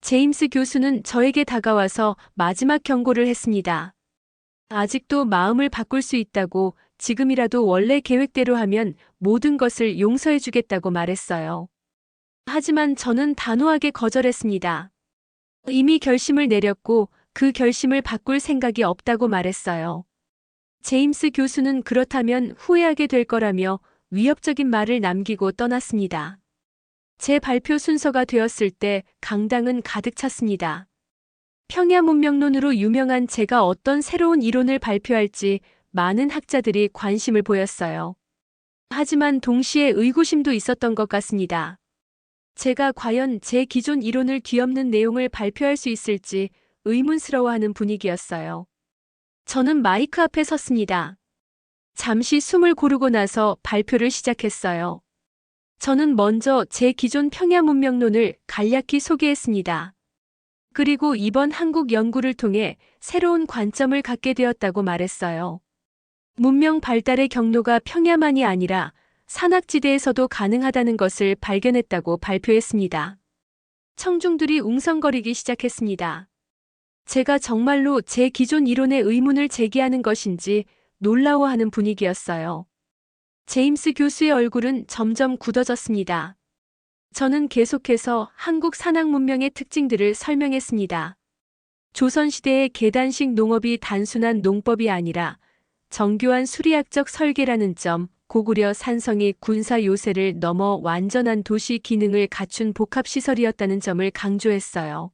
제임스 교수는 저에게 다가와서 마지막 경고를 했습니다. 아직도 마음을 바꿀 수 있다고, 지금이라도 원래 계획대로 하면 모든 것을 용서해 주겠다고 말했어요. 하지만 저는 단호하게 거절했습니다. 이미 결심을 내렸고 그 결심을 바꿀 생각이 없다고 말했어요. 제임스 교수는 그렇다면 후회하게 될 거라며 위협적인 말을 남기고 떠났습니다. 제 발표 순서가 되었을 때 강당은 가득 찼습니다. 평야문명론으로 유명한 제가 어떤 새로운 이론을 발표할지 많은 학자들이 관심을 보였어요. 하지만 동시에 의구심도 있었던 것 같습니다. 제가 과연 제 기존 이론을 뒤엎는 내용을 발표할 수 있을지 의문스러워하는 분위기였어요. 저는 마이크 앞에 섰습니다. 잠시 숨을 고르고 나서 발표를 시작했어요. 저는 먼저 제 기존 평야문명론을 간략히 소개했습니다. 그리고 이번 한국 연구를 통해 새로운 관점을 갖게 되었다고 말했어요. 문명 발달의 경로가 평야만이 아니라 산악지대에서도 가능하다는 것을 발견했다고 발표했습니다. 청중들이 웅성거리기 시작했습니다. 제가 정말로 제 기존 이론에 의문을 제기하는 것인지 놀라워하는 분위기였어요. 제임스 교수의 얼굴은 점점 굳어졌습니다. 저는 계속해서 한국 산악 문명의 특징들을 설명했습니다. 조선시대의 계단식 농업이 단순한 농법이 아니라 정교한 수리학적 설계라는 점, 고구려 산성이 군사 요새를 넘어 완전한 도시 기능을 갖춘 복합시설이었다는 점을 강조했어요.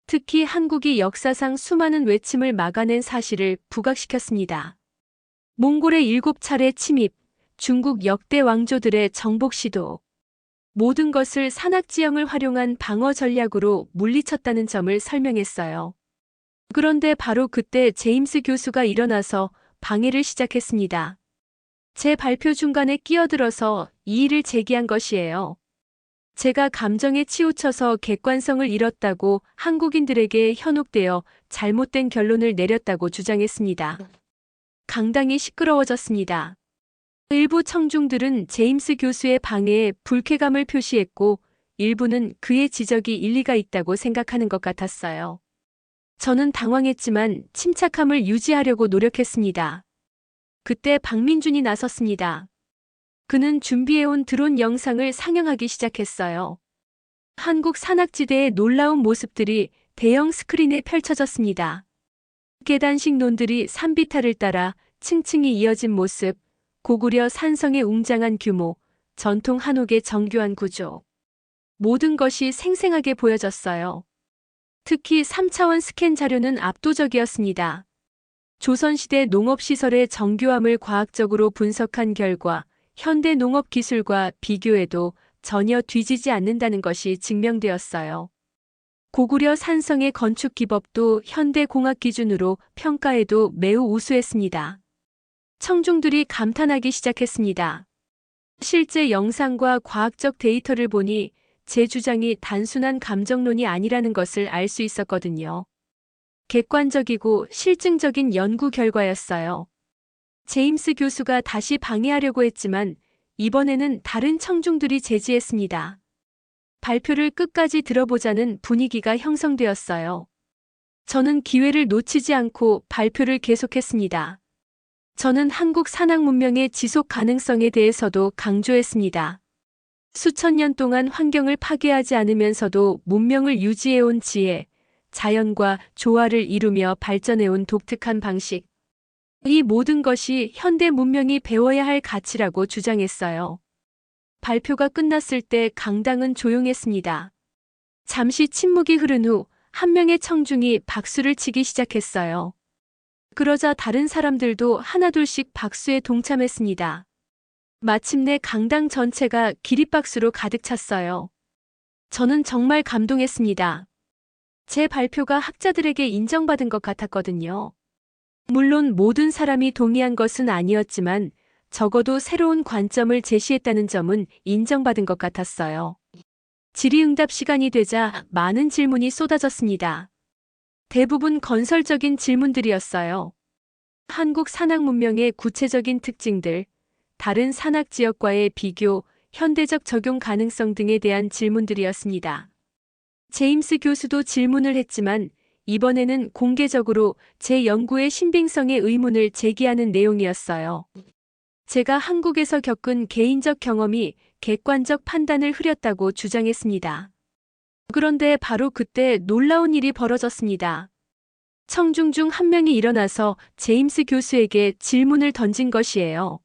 특히 한국이 역사상 수많은 외침을 막아낸 사실을 부각시켰습니다. 몽골의 7차례 침입, 중국 역대 왕조들의 정복 시도, 모든 것을 산악지형을 활용한 방어 전략으로 물리쳤다는 점을 설명했어요. 그런데 바로 그때 제임스 교수가 일어나서 방해를 시작했습니다. 제 발표 중간에 끼어들어서 이의를 제기한 것이에요. 제가 감정에 치우쳐서 객관성을 잃었다고 한국인들에게 현혹되어 잘못된 결론을 내렸다고 주장했습니다. 강당이 시끄러워졌습니다. 일부 청중들은 제임스 교수의 방해에 불쾌감을 표시했고, 일부는 그의 지적이 일리가 있다고 생각하는 것 같았어요. 저는 당황했지만 침착함을 유지하려고 노력했습니다. 그때 박민준이 나섰습니다. 그는 준비해온 드론 영상을 상영하기 시작했어요. 한국 산악지대의 놀라운 모습들이 대형 스크린에 펼쳐졌습니다. 계단식 논들이 산비탈을 따라 층층이 이어진 모습, 고구려 산성의 웅장한 규모, 전통 한옥의 정교한 구조. 모든 것이 생생하게 보여졌어요. 특히 3차원 스캔 자료는 압도적이었습니다. 조선시대 농업시설의 정교함을 과학적으로 분석한 결과 현대 농업 기술과 비교해도 전혀 뒤지지 않는다는 것이 증명되었어요. 고구려 산성의 건축 기법도 현대 공학 기준으로 평가해도 매우 우수했습니다. 청중들이 감탄하기 시작했습니다. 실제 영상과 과학적 데이터를 보니 제 주장이 단순한 감정론이 아니라는 것을 알 수 있었거든요. 객관적이고 실증적인 연구 결과였어요. 제임스 교수가 다시 방해하려고 했지만 이번에는 다른 청중들이 제지했습니다. 발표를 끝까지 들어보자는 분위기가 형성되었어요. 저는 기회를 놓치지 않고 발표를 계속했습니다. 저는 한국 산악 문명의 지속 가능성에 대해서도 강조했습니다. 수천 년 동안 환경을 파괴하지 않으면서도 문명을 유지해온 지혜, 자연과 조화를 이루며 발전해온 독특한 방식. 이 모든 것이 현대 문명이 배워야 할 가치라고 주장했어요. 발표가 끝났을 때 강당은 조용했습니다. 잠시 침묵이 흐른 후 한 명의 청중이 박수를 치기 시작했어요. 그러자 다른 사람들도 하나둘씩 박수에 동참했습니다. 마침내 강당 전체가 기립박수로 가득 찼어요. 저는 정말 감동했습니다. 제 발표가 학자들에게 인정받은 것 같았거든요. 물론 모든 사람이 동의한 것은 아니었지만 적어도 새로운 관점을 제시했다는 점은 인정받은 것 같았어요. 질의응답 시간이 되자 많은 질문이 쏟아졌습니다. 대부분 건설적인 질문들이었어요. 한국 산악 문명의 구체적인 특징들, 다른 산악 지역과의 비교, 현대적 적용 가능성 등에 대한 질문들이었습니다. 제임스 교수도 질문을 했지만 이번에는 공개적으로 제 연구의 신빙성에 의문을 제기하는 내용이었어요. 제가 한국에서 겪은 개인적 경험이 객관적 판단을 흐렸다고 주장했습니다. 그런데 바로 그때 놀라운 일이 벌어졌습니다. 청중 중 한 명이 일어나서 제임스 교수에게 질문을 던진 것이에요.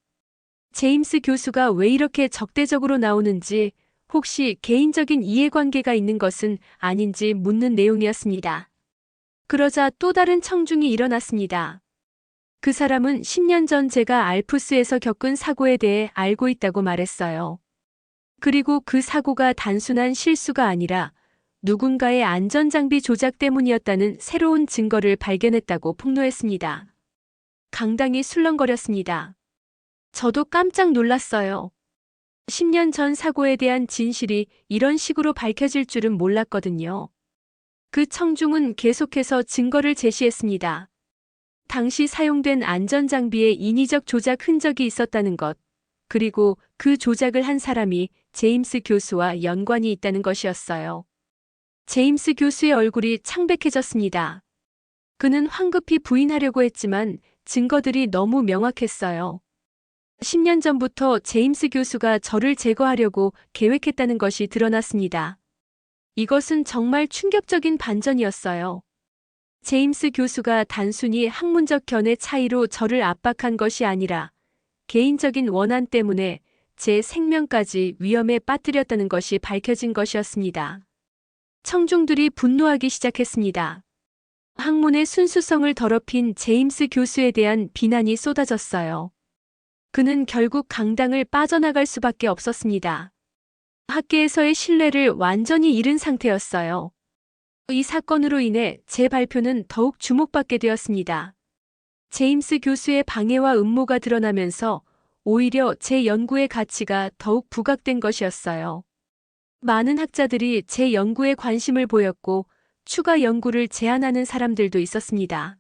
제임스 교수가 왜 이렇게 적대적으로 나오는지, 혹시 개인적인 이해관계가 있는 것은 아닌지 묻는 내용이었습니다. 그러자 또 다른 청중이 일어났습니다. 그 사람은 10년 전 제가 알프스에서 겪은 사고에 대해 알고 있다고 말했어요. 그리고 그 사고가 단순한 실수가 아니라 누군가의 안전장비 조작 때문이었다는 새로운 증거를 발견했다고 폭로했습니다. 강당이 술렁거렸습니다. 저도 깜짝 놀랐어요. 10년 전 사고에 대한 진실이 이런 식으로 밝혀질 줄은 몰랐거든요. 그 청중은 계속해서 증거를 제시했습니다. 당시 사용된 안전장비에 인위적 조작 흔적이 있었다는 것, 그리고 그 조작을 한 사람이 제임스 교수와 연관이 있다는 것이었어요. 제임스 교수의 얼굴이 창백해졌습니다. 그는 황급히 부인하려고 했지만 증거들이 너무 명확했어요. 10년 전부터 제임스 교수가 저를 제거하려고 계획했다는 것이 드러났습니다. 이것은 정말 충격적인 반전이었어요. 제임스 교수가 단순히 학문적 견해 차이로 저를 압박한 것이 아니라 개인적인 원한 때문에 제 생명까지 위험에 빠뜨렸다는 것이 밝혀진 것이었습니다. 청중들이 분노하기 시작했습니다. 학문의 순수성을 더럽힌 제임스 교수에 대한 비난이 쏟아졌어요. 그는 결국 강당을 빠져나갈 수밖에 없었습니다. 학계에서의 신뢰를 완전히 잃은 상태였어요. 이 사건으로 인해 제 발표는 더욱 주목받게 되었습니다. 제임스 교수의 방해와 음모가 드러나면서 오히려 제 연구의 가치가 더욱 부각된 것이었어요. 많은 학자들이 제 연구에 관심을 보였고 추가 연구를 제안하는 사람들도 있었습니다.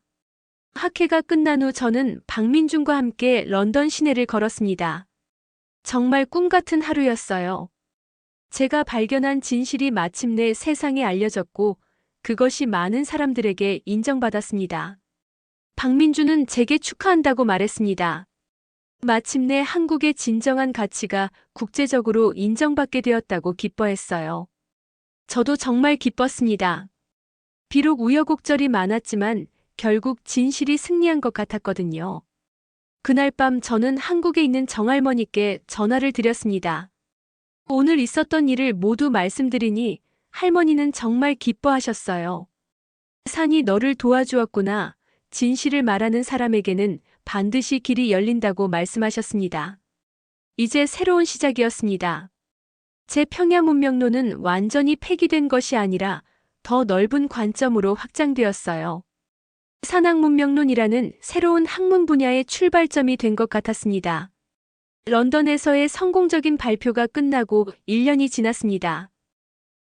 학회가 끝난 후 저는 박민준과 함께 런던 시내를 걸었습니다. 정말 꿈 같은 하루였어요. 제가 발견한 진실이 마침내 세상에 알려졌고 그것이 많은 사람들에게 인정받았습니다. 박민준은 제게 축하한다고 말했습니다. 마침내 한국의 진정한 가치가 국제적으로 인정받게 되었다고 기뻐했어요. 저도 정말 기뻤습니다. 비록 우여곡절이 많았지만 결국 진실이 승리한 것 같았거든요. 그날 밤 저는 한국에 있는 정할머니께 전화를 드렸습니다. 오늘 있었던 일을 모두 말씀드리니 할머니는 정말 기뻐하셨어요. 산이 너를 도와주었구나. 진실을 말하는 사람에게는 반드시 길이 열린다고 말씀하셨습니다. 이제 새로운 시작이었습니다. 제 평야문명론은 완전히 폐기된 것이 아니라 더 넓은 관점으로 확장되었어요. 산학문명론이라는 새로운 학문 분야의 출발점이 된 것 같았습니다. 런던에서의 성공적인 발표가 끝나고 1년이 지났습니다.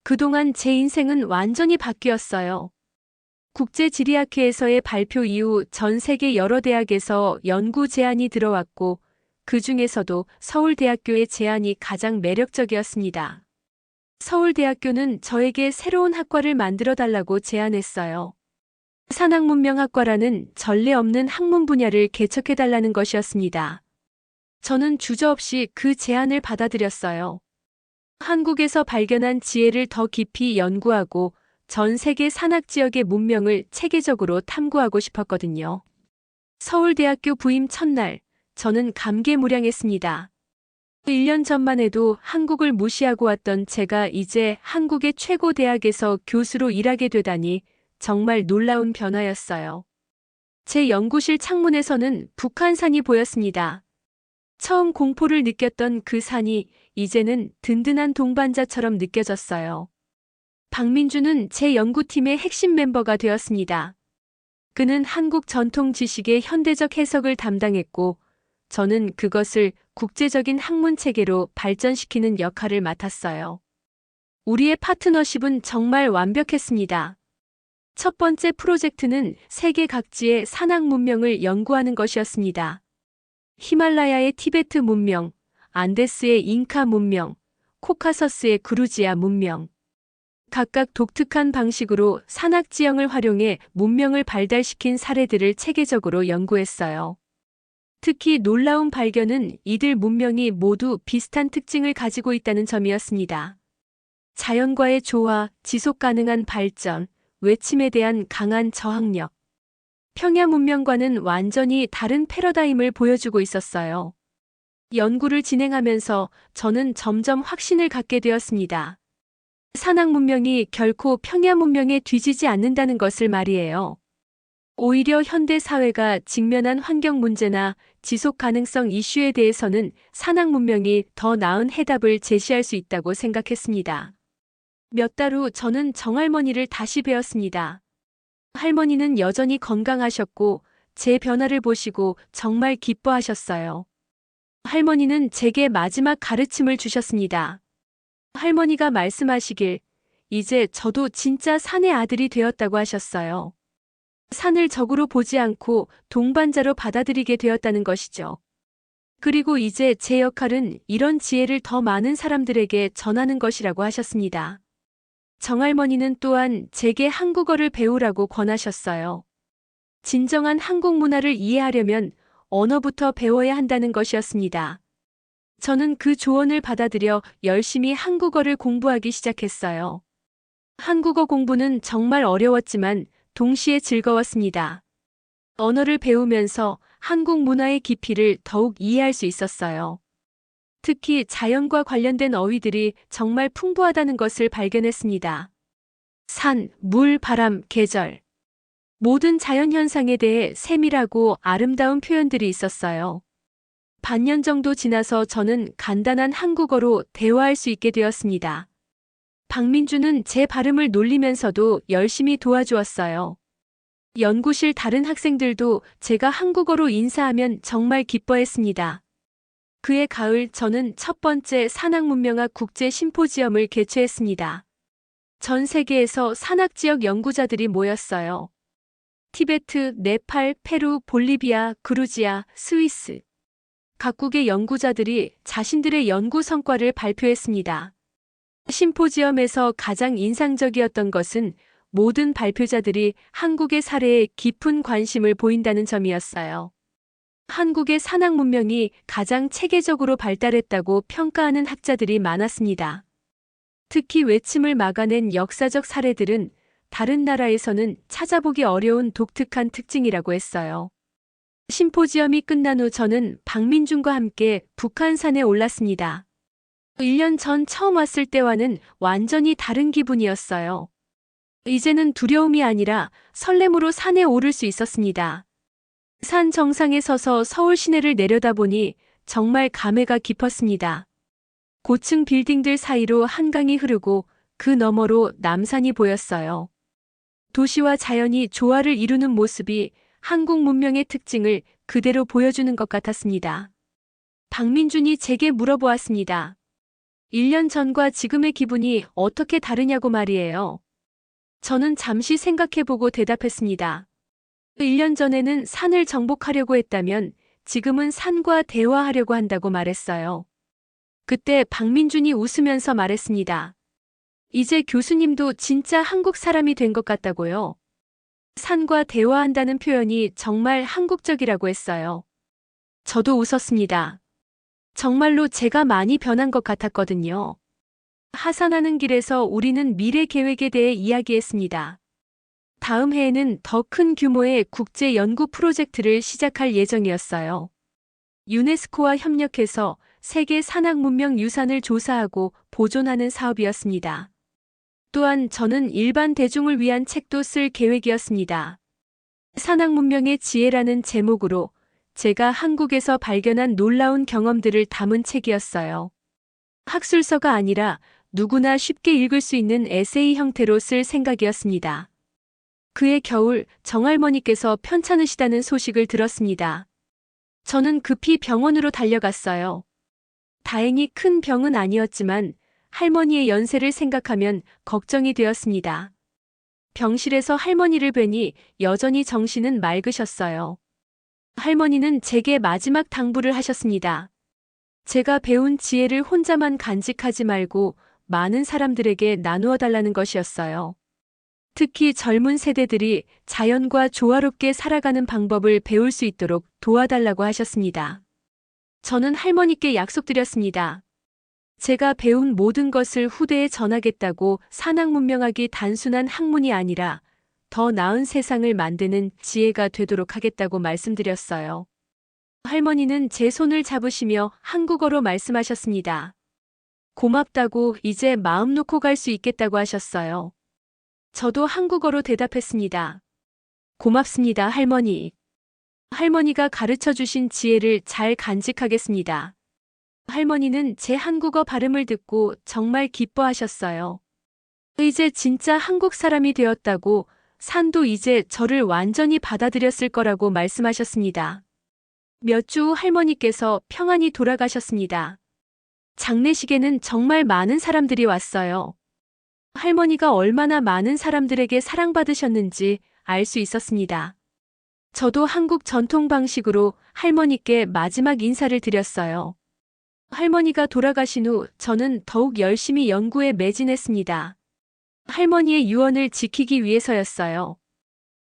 그동안 제 인생은 완전히 바뀌었어요. 국제지리학회에서의 발표 이후 전 세계 여러 대학에서 연구 제안이 들어왔고 그 중에서도 서울대학교의 제안이 가장 매력적이었습니다. 서울대학교는 저에게 새로운 학과를 만들어 달라고 제안했어요. 산학문명학과라는 전례 없는 학문 분야를 개척해 달라는 것이었습니다. 저는 주저없이 그 제안을 받아들였어요. 한국에서 발견한 지혜를 더 깊이 연구하고 전 세계 산악 지역의 문명을 체계적으로 탐구하고 싶었거든요. 서울대학교 부임 첫날, 저는 감개무량했습니다. 1년 전만 해도 한국을 무시하고 왔던 제가 이제 한국의 최고 대학에서 교수로 일하게 되다니 정말 놀라운 변화였어요. 제 연구실 창문에서는 북한산이 보였습니다. 처음 공포를 느꼈던 그 산이 이제는 든든한 동반자처럼 느껴졌어요. 박민준은 제 연구팀의 핵심 멤버가 되었습니다. 그는 한국 전통 지식의 현대적 해석을 담당했고 저는 그것을 국제적인 학문 체계로 발전시키는 역할을 맡았어요. 우리의 파트너십은 정말 완벽했습니다. 첫 번째 프로젝트는 세계 각지의 산악 문명을 연구하는 것이었습니다. 히말라야의 티베트 문명, 안데스의 잉카 문명, 코카서스의 그루지아 문명. 각각 독특한 방식으로 산악 지형을 활용해 문명을 발달시킨 사례들을 체계적으로 연구했어요. 특히 놀라운 발견은 이들 문명이 모두 비슷한 특징을 가지고 있다는 점이었습니다. 자연과의 조화, 지속 가능한 발전, 외침에 대한 강한 저항력. 평야 문명과는 완전히 다른 패러다임을 보여주고 있었어요. 연구를 진행하면서 저는 점점 확신을 갖게 되었습니다. 산악 문명이 결코 평야 문명에 뒤지지 않는다는 것을 말이에요. 오히려 현대 사회가 직면한 환경 문제나 지속 가능성 이슈에 대해서는 산악 문명이 더 나은 해답을 제시할 수 있다고 생각했습니다. 몇 달 후 저는 정할머니를 다시 뵈었습니다. 할머니는 여전히 건강하셨고 제 변화를 보시고 정말 기뻐하셨어요. 할머니는 제게 마지막 가르침을 주셨습니다. 할머니가 말씀하시길 이제 저도 진짜 산의 아들이 되었다고 하셨어요. 산을 적으로 보지 않고 동반자로 받아들이게 되었다는 것이죠. 그리고 이제 제 역할은 이런 지혜를 더 많은 사람들에게 전하는 것이라고 하셨습니다. 정할머니는 또한 제게 한국어를 배우라고 권하셨어요. 진정한 한국 문화를 이해하려면 언어부터 배워야 한다는 것이었습니다. 저는 그 조언을 받아들여 열심히 한국어를 공부하기 시작했어요. 한국어 공부는 정말 어려웠지만 동시에 즐거웠습니다. 언어를 배우면서 한국 문화의 깊이를 더욱 이해할 수 있었어요. 특히 자연과 관련된 어휘들이 정말 풍부하다는 것을 발견했습니다. 산, 물, 바람, 계절. 모든 자연현상에 대해 세밀하고 아름다운 표현들이 있었어요. 반년 정도 지나서 저는 간단한 한국어로 대화할 수 있게 되었습니다. 박민주는 제 발음을 놀리면서도 열심히 도와주었어요. 연구실 다른 학생들도 제가 한국어로 인사하면 정말 기뻐했습니다. 그해 가을 저는 첫 번째 산악문명학 국제 심포지엄을 개최했습니다. 전 세계에서 산악 지역 연구자들이 모였어요. 티베트, 네팔, 페루, 볼리비아, 그루지아, 스위스. 각국의 연구자들이 자신들의 연구 성과를 발표했습니다. 심포지엄에서 가장 인상적이었던 것은 모든 발표자들이 한국의 사례에 깊은 관심을 보인다는 점이었어요. 한국의 산악 문명이 가장 체계적으로 발달했다고 평가하는 학자들이 많았습니다. 특히 외침을 막아낸 역사적 사례들은 다른 나라에서는 찾아보기 어려운 독특한 특징이라고 했어요. 심포지엄이 끝난 후 저는 박민준과 함께 북한산에 올랐습니다. 1년 전 처음 왔을 때와는 완전히 다른 기분이었어요. 이제는 두려움이 아니라 설렘으로 산에 오를 수 있었습니다. 산 정상에 서서 서울 시내를 내려다보니 정말 감회가 깊었습니다. 고층 빌딩들 사이로 한강이 흐르고 그 너머로 남산이 보였어요. 도시와 자연이 조화를 이루는 모습이 한국 문명의 특징을 그대로 보여주는 것 같았습니다. 박민준이 제게 물어보았습니다. 1년 전과 지금의 기분이 어떻게 다르냐고 말이에요. 저는 잠시 생각해보고 대답했습니다. 1년 전에는 산을 정복하려고 했다면 지금은 산과 대화하려고 한다고 말했어요. 그때 박민준이 웃으면서 말했습니다. 이제 교수님도 진짜 한국 사람이 된 것 같다고요. 산과 대화한다는 표현이 정말 한국적이라고 했어요. 저도 웃었습니다. 정말로 제가 많이 변한 것 같았거든요. 하산하는 길에서 우리는 미래 계획에 대해 이야기했습니다. 다음 해에는 더 큰 규모의 국제 연구 프로젝트를 시작할 예정이었어요. 유네스코와 협력해서 세계 산악 문명 유산을 조사하고 보존하는 사업이었습니다. 또한 저는 일반 대중을 위한 책도 쓸 계획이었습니다. 산악 문명의 지혜라는 제목으로 제가 한국에서 발견한 놀라운 경험들을 담은 책이었어요. 학술서가 아니라 누구나 쉽게 읽을 수 있는 에세이 형태로 쓸 생각이었습니다. 그해 겨울 정할머니께서 편찮으시다는 소식을 들었습니다. 저는 급히 병원으로 달려갔어요. 다행히 큰 병은 아니었지만 할머니의 연세를 생각하면 걱정이 되었습니다. 병실에서 할머니를 뵈니 여전히 정신은 맑으셨어요. 할머니는 제게 마지막 당부를 하셨습니다. 제가 배운 지혜를 혼자만 간직하지 말고 많은 사람들에게 나누어 달라는 것이었어요. 특히 젊은 세대들이 자연과 조화롭게 살아가는 방법을 배울 수 있도록 도와달라고 하셨습니다. 저는 할머니께 약속드렸습니다. 제가 배운 모든 것을 후대에 전하겠다고 산악문명학이 단순한 학문이 아니라 더 나은 세상을 만드는 지혜가 되도록 하겠다고 말씀드렸어요. 할머니는 제 손을 잡으시며 한국어로 말씀하셨습니다. 고맙다고 이제 마음 놓고 갈 수 있겠다고 하셨어요. 저도 한국어로 대답했습니다. 고맙습니다, 할머니. 할머니가 가르쳐 주신 지혜를 잘 간직하겠습니다. 할머니는 제 한국어 발음을 듣고 정말 기뻐하셨어요. 이제 진짜 한국 사람이 되었다고, 산도 이제 저를 완전히 받아들였을 거라고 말씀하셨습니다. 몇 주 후 할머니께서 평안히 돌아가셨습니다. 장례식에는 정말 많은 사람들이 왔어요. 할머니가 얼마나 많은 사람들에게 사랑받으셨는지 알 수 있었습니다. 저도 한국 전통 방식으로 할머니께 마지막 인사를 드렸어요. 할머니가 돌아가신 후 저는 더욱 열심히 연구에 매진했습니다. 할머니의 유언을 지키기 위해서였어요.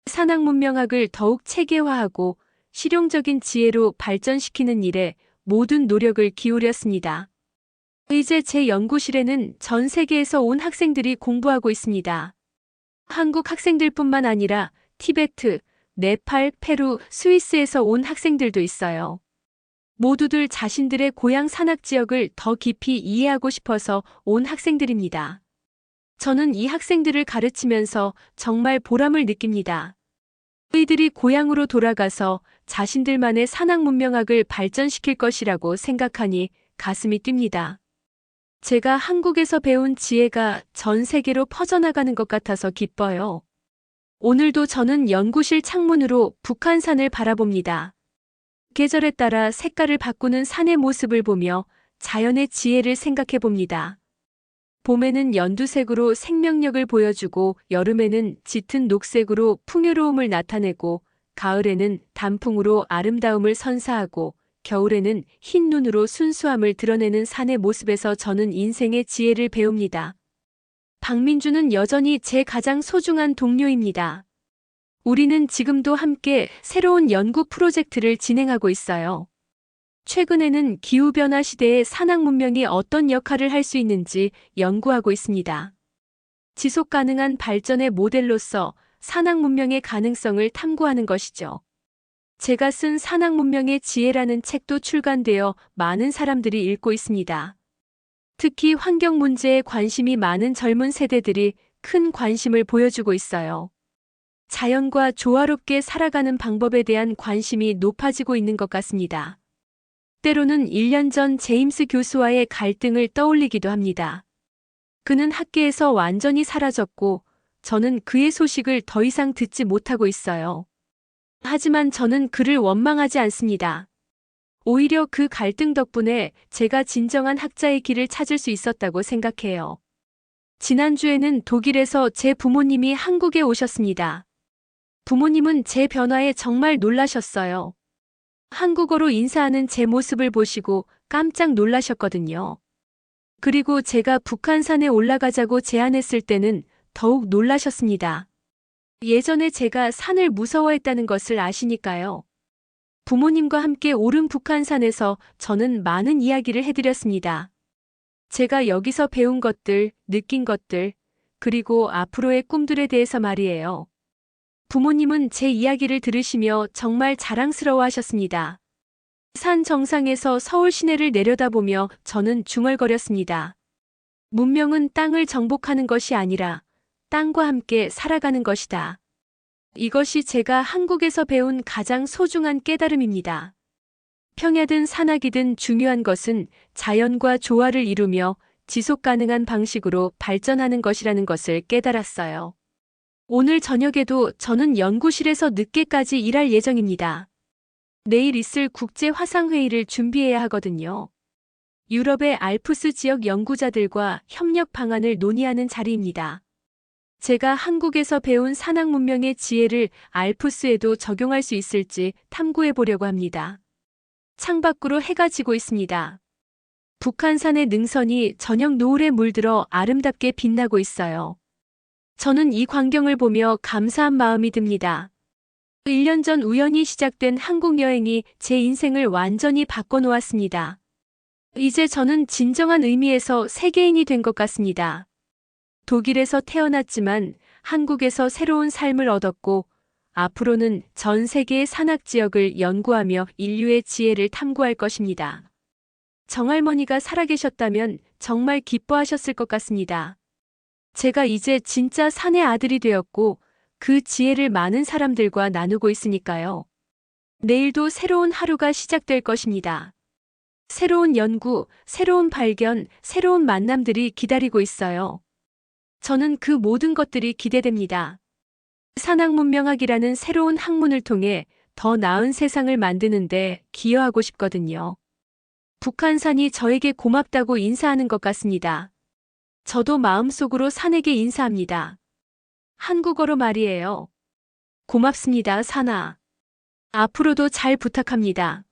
산악문명학을 더욱 체계화하고 실용적인 지혜로 발전시키는 일에 모든 노력을 기울였습니다. 이제 제 연구실에는 전 세계에서 온 학생들이 공부하고 있습니다. 한국 학생들뿐만 아니라 티베트, 네팔, 페루, 스위스에서 온 학생들도 있어요. 모두들 자신들의 고향 산악 지역을 더 깊이 이해하고 싶어서 온 학생들입니다. 저는 이 학생들을 가르치면서 정말 보람을 느낍니다. 그이들이 고향으로 돌아가서 자신들만의 산악 문명학을 발전시킬 것이라고 생각하니 가슴이 뜁니다. 제가 한국에서 배운 지혜가 전 세계로 퍼져나가는 것 같아서 기뻐요. 오늘도 저는 연구실 창문으로 북한산을 바라봅니다. 계절에 따라 색깔을 바꾸는 산의 모습을 보며 자연의 지혜를 생각해 봅니다. 봄에는 연두색으로 생명력을 보여주고 여름에는 짙은 녹색으로 풍요로움을 나타내고 가을에는 단풍으로 아름다움을 선사하고 겨울에는 흰 눈으로 순수함을 드러내는 산의 모습에서 저는 인생의 지혜를 배웁니다. 박민주는 여전히 제 가장 소중한 동료입니다. 우리는 지금도 함께 새로운 연구 프로젝트를 진행하고 있어요. 최근에는 기후변화 시대의 산악 문명이 어떤 역할을 할 수 있는지 연구하고 있습니다. 지속 가능한 발전의 모델로서 산악 문명의 가능성을 탐구하는 것이죠. 제가 쓴 산악 문명의 지혜라는 책도 출간되어 많은 사람들이 읽고 있습니다. 특히 환경 문제에 관심이 많은 젊은 세대들이 큰 관심을 보여주고 있어요. 자연과 조화롭게 살아가는 방법에 대한 관심이 높아지고 있는 것 같습니다. 때로는 1년 전 제임스 교수와의 갈등을 떠올리기도 합니다. 그는 학계에서 완전히 사라졌고 저는 그의 소식을 더 이상 듣지 못하고 있어요. 하지만 저는 그를 원망하지 않습니다. 오히려 그 갈등 덕분에 제가 진정한 학자의 길을 찾을 수 있었다고 생각해요. 지난주에는 독일에서 제 부모님이 한국에 오셨습니다. 부모님은 제 변화에 정말 놀라셨어요. 한국어로 인사하는 제 모습을 보시고 깜짝 놀라셨거든요. 그리고 제가 북한산에 올라가자고 제안했을 때는 더욱 놀라셨습니다. 예전에 제가 산을 무서워했다는 것을 아시니까요. 부모님과 함께 오른 북한산에서 저는 많은 이야기를 해드렸습니다. 제가 여기서 배운 것들, 느낀 것들, 그리고 앞으로의 꿈들에 대해서 말이에요. 부모님은 제 이야기를 들으시며 정말 자랑스러워 하셨습니다. 산 정상에서 서울 시내를 내려다보며 저는 중얼거렸습니다. 문명은 땅을 정복하는 것이 아니라 땅과 함께 살아가는 것이다. 이것이 제가 한국에서 배운 가장 소중한 깨달음입니다. 평야든 산악이든 중요한 것은 자연과 조화를 이루며 지속 가능한 방식으로 발전하는 것이라는 것을 깨달았어요. 오늘 저녁에도 저는 연구실에서 늦게까지 일할 예정입니다. 내일 있을 국제 화상회의를 준비해야 하거든요. 유럽의 알프스 지역 연구자들과 협력 방안을 논의하는 자리입니다. 제가 한국에서 배운 산악 문명의 지혜를 알프스에도 적용할 수 있을지 탐구해 보려고 합니다. 창밖으로 해가 지고 있습니다. 북한산의 능선이 저녁 노을에 물들어 아름답게 빛나고 있어요. 저는 이 광경을 보며 감사한 마음이 듭니다. 1년 전 우연히 시작된 한국 여행이 제 인생을 완전히 바꿔놓았습니다. 이제 저는 진정한 의미에서 세계인이 된 것 같습니다. 독일에서 태어났지만 한국에서 새로운 삶을 얻었고 앞으로는 전 세계의 산악 지역을 연구하며 인류의 지혜를 탐구할 것입니다. 정할머니가 살아계셨다면 정말 기뻐하셨을 것 같습니다. 제가 이제 진짜 산의 아들이 되었고 그 지혜를 많은 사람들과 나누고 있으니까요. 내일도 새로운 하루가 시작될 것입니다. 새로운 연구, 새로운 발견, 새로운 만남들이 기다리고 있어요. 저는 그 모든 것들이 기대됩니다. 산악문명학이라는 새로운 학문을 통해 더 나은 세상을 만드는데 기여하고 싶거든요. 북한산이 저에게 고맙다고 인사하는 것 같습니다. 저도 마음속으로 산에게 인사합니다. 한국어로 말이에요. 고맙습니다, 산아. 앞으로도 잘 부탁합니다.